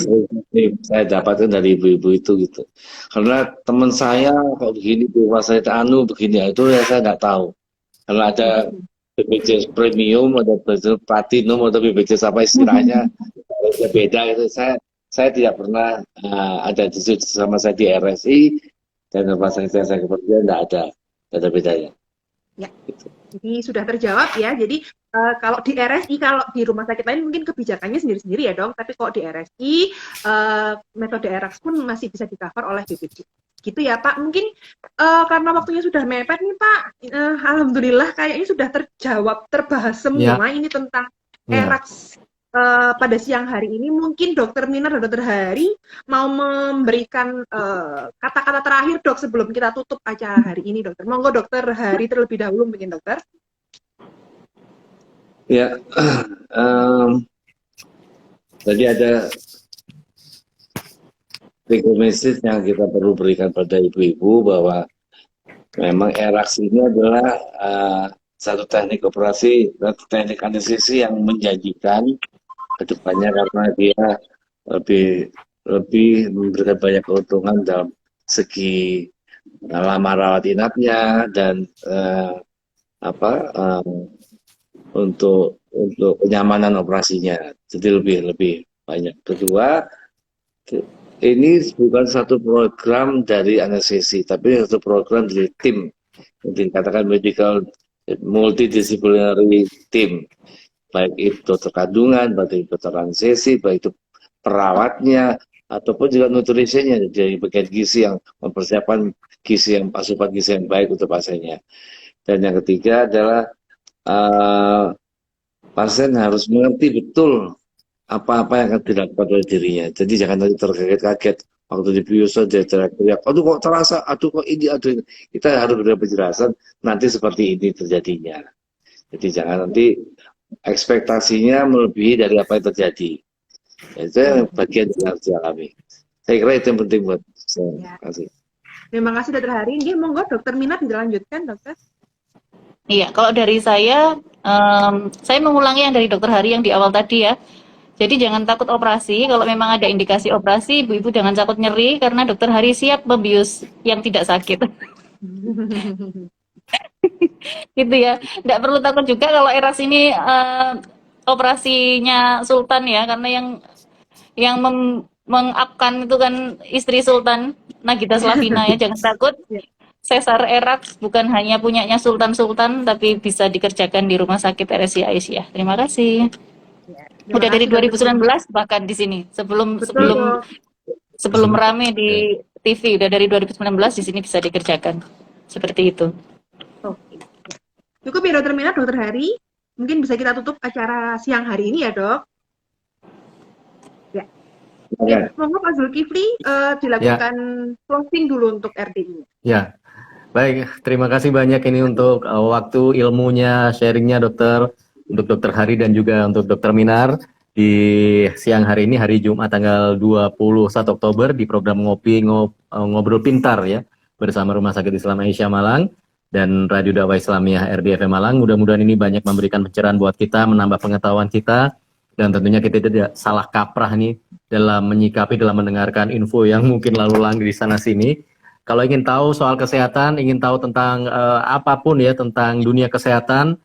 saya dapatkan dari ibu-ibu itu gitu. Karena teman saya kok begini, saya begini, itu ya saya nggak tahu. Karena ada BPJS premium, ada BPJS platinum, atau BPJS apa istilahnya, beda gitu. Saya tidak pernah ada sama saya di RSI, dan pas saya kepercayaan tidak ada bedanya. Ya. Gitu. Jadi sudah terjawab ya. Jadi kalau di RSI, kalau di rumah sakit lain mungkin kebijakannya sendiri-sendiri ya, dong. Tapi kalau di RSI metode erax pun masih bisa di-cover oleh BPJS. Gitu ya, Pak. Mungkin karena waktunya sudah mepet nih, Pak. Alhamdulillah kayaknya sudah terjawab, terbahas semua ini tentang erax pada siang hari ini. Mungkin Dokter Nina dan Dokter Hari mau memberikan kata-kata terakhir, Dok, sebelum kita tutup acara hari ini, Dokter. Monggo Dokter Hari terlebih dahulu mungkin, Dokter. Ya, tadi ada rekomendasi yang kita perlu berikan pada ibu-ibu bahwa memang erax ini adalah satu teknik operasi, teknik anestesi yang menjanjikan kedepannya, karena dia lebih memberikan banyak keuntungan dalam segi lama rawat inapnya dan untuk kenyamanan operasinya. Jadi lebih banyak. Kedua, ini bukan satu program dari anestesi, tapi satu program dari tim, yang dikatakan medical multidisciplinary team, baik itu dokter kandungan, baik itu dokter anestesi, baik itu perawatnya, ataupun juga nutrisinya dari bagian gizi yang mempersiapkan gizi yang asupan gizi yang baik untuk pasiennya. Dan yang ketiga adalah pasien harus mengerti betul apa-apa yang akan dilakukan oleh dirinya. Jadi jangan nanti terkaget-kaget waktu di biusan dia teriak-teriak, aduh kok terasa, aduh kok ini, aduh ini. Kita harus beri penjelasan nanti seperti ini terjadinya. Jadi jangan nanti ekspektasinya melebihi dari apa yang terjadi. Itu yang bagian yang harus dialami. Saya kira itu yang penting buat saya. Terima kasih. Terima kasih Dokter Hari. Ini monggo Dokter Minat dilanjutkan, Dokter. Iya, kalau dari saya mengulangi yang dari Dokter Hari yang di awal tadi ya. Jadi jangan takut operasi, kalau memang ada indikasi operasi, ibu-ibu jangan takut nyeri, karena Dokter Hari siap membius yang tidak sakit. Gitu ya, tidak perlu takut juga kalau Erax ini operasinya Sultan ya, karena yang mengupkan itu kan istri Sultan, Nagita Slavina ya, jangan takut. Sesar Erax bukan hanya punyanya Sultan-Sultan, tapi bisa dikerjakan di Rumah Sakit RSI Aisyah. Terima kasih. Udah dari 2019 bahkan di sini, sebelum rame di TV, udah dari 2019 di sini bisa dikerjakan seperti itu. Oke. Cukup ya Dokter Minat, Dokter Hari. Mungkin bisa kita tutup acara siang hari ini ya Dok. Ya. Monggo Pak Zulkifli dilakukan closing dulu untuk RDI. Ya, baik. Terima kasih banyak ini untuk waktu ilmunya, sharingnya dokter. Untuk Dokter Hari dan juga untuk Dokter Minar di siang hari ini, hari Jumat tanggal 21 Oktober di program Ngobrol Pintar ya, bersama Rumah Sakit Islam Aisyah Malang dan Radio Dakwah Islamiyah RDFM Malang. Mudah-mudahan ini banyak memberikan pencerahan buat kita, menambah pengetahuan kita, dan tentunya kita tidak salah kaprah nih dalam menyikapi, dalam mendengarkan info yang mungkin lalu lalang di sana-sini. Kalau ingin tahu soal kesehatan, ingin tahu tentang apapun ya, tentang dunia kesehatan,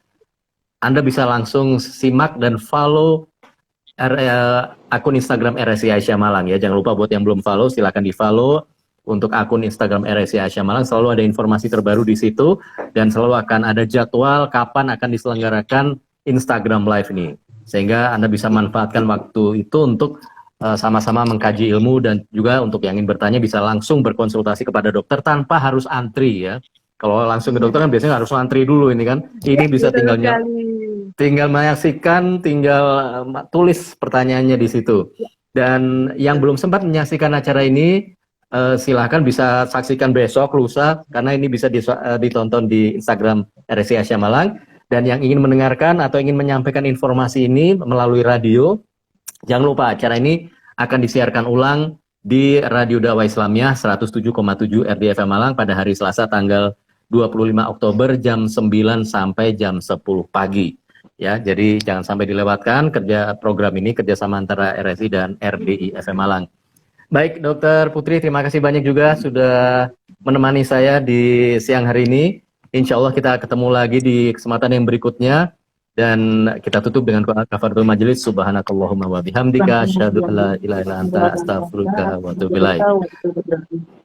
Anda bisa langsung simak dan follow akun Instagram RSI Aisyah Malang ya. Jangan lupa buat yang belum follow, silakan di-follow untuk akun Instagram RSI Aisyah Malang. Selalu ada informasi terbaru di situ dan selalu akan ada jadwal kapan akan diselenggarakan Instagram Live ini. Sehingga Anda bisa manfaatkan waktu itu untuk sama-sama mengkaji ilmu, dan juga untuk yang ingin bertanya bisa langsung berkonsultasi kepada dokter tanpa harus antri ya. Kalau langsung ke dokter kan biasanya harus antri dulu ini kan. Ini bisa tinggal menyaksikan, tinggal tulis pertanyaannya di situ. Dan yang belum sempat menyaksikan acara ini, silahkan bisa saksikan besok, lusa, karena ini bisa ditonton di Instagram RSI Aisyah Malang. Dan yang ingin mendengarkan atau ingin menyampaikan informasi ini melalui radio, jangan lupa acara ini akan disiarkan ulang di Radio Dakwah Islamiyah 107,7 RDFM Malang pada hari Selasa tanggal 25 Oktober jam 9 sampai jam 10 pagi. Ya, jadi jangan sampai dilewatkan kerja program ini, kerjasama antara RSI dan RDI FM Malang. Baik, Dokter Putri, terima kasih banyak juga sudah menemani saya di siang hari ini. Insya Allah kita ketemu lagi di kesempatan yang berikutnya. Dan kita tutup dengan kafaratul majelis. Subhanakallahumma wa bihamdika asyhadu an la ilaha illa anta astaghfiruka wa atubu ilaik.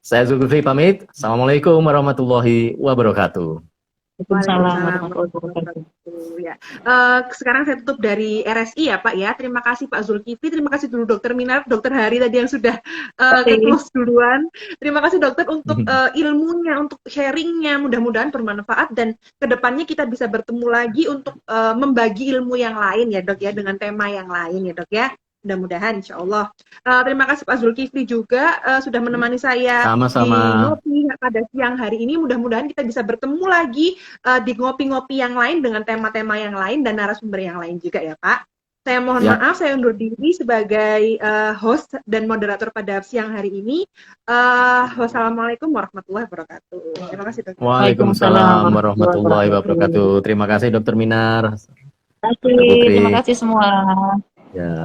Saya Zulkifli pamit. Assalamualaikum warahmatullahi wabarakatuh. Waalaikumsalam warahmatullahi wabarakatuh. Ya. Sekarang saya tutup dari RSI ya Pak ya. Terima kasih Pak Zulkifli, terima kasih dulu Dokter Minar, Dokter Hari tadi yang sudah close duluan. Terima kasih dokter untuk ilmunya, untuk sharingnya, mudah-mudahan bermanfaat dan kedepannya kita bisa bertemu lagi untuk membagi ilmu yang lain ya Dok ya, dengan tema yang lain ya Dok ya. Mudah-mudahan insya Allah. Terima kasih Pak Zulkifli juga sudah menemani saya Sama-sama di ngopi pada siang hari ini. Mudah-mudahan kita bisa bertemu lagi di ngopi-ngopi yang lain dengan tema-tema yang lain dan narasumber yang lain juga ya Pak. Saya mohon maaf, saya undur diri sebagai host dan moderator pada siang hari ini. Wassalamualaikum warahmatullahi wabarakatuh. Terima kasih Dokter. Waalaikumsalam warahmatullahi wabarakatuh. Terima kasih Dokter Minar. Terima kasih semua. Ya.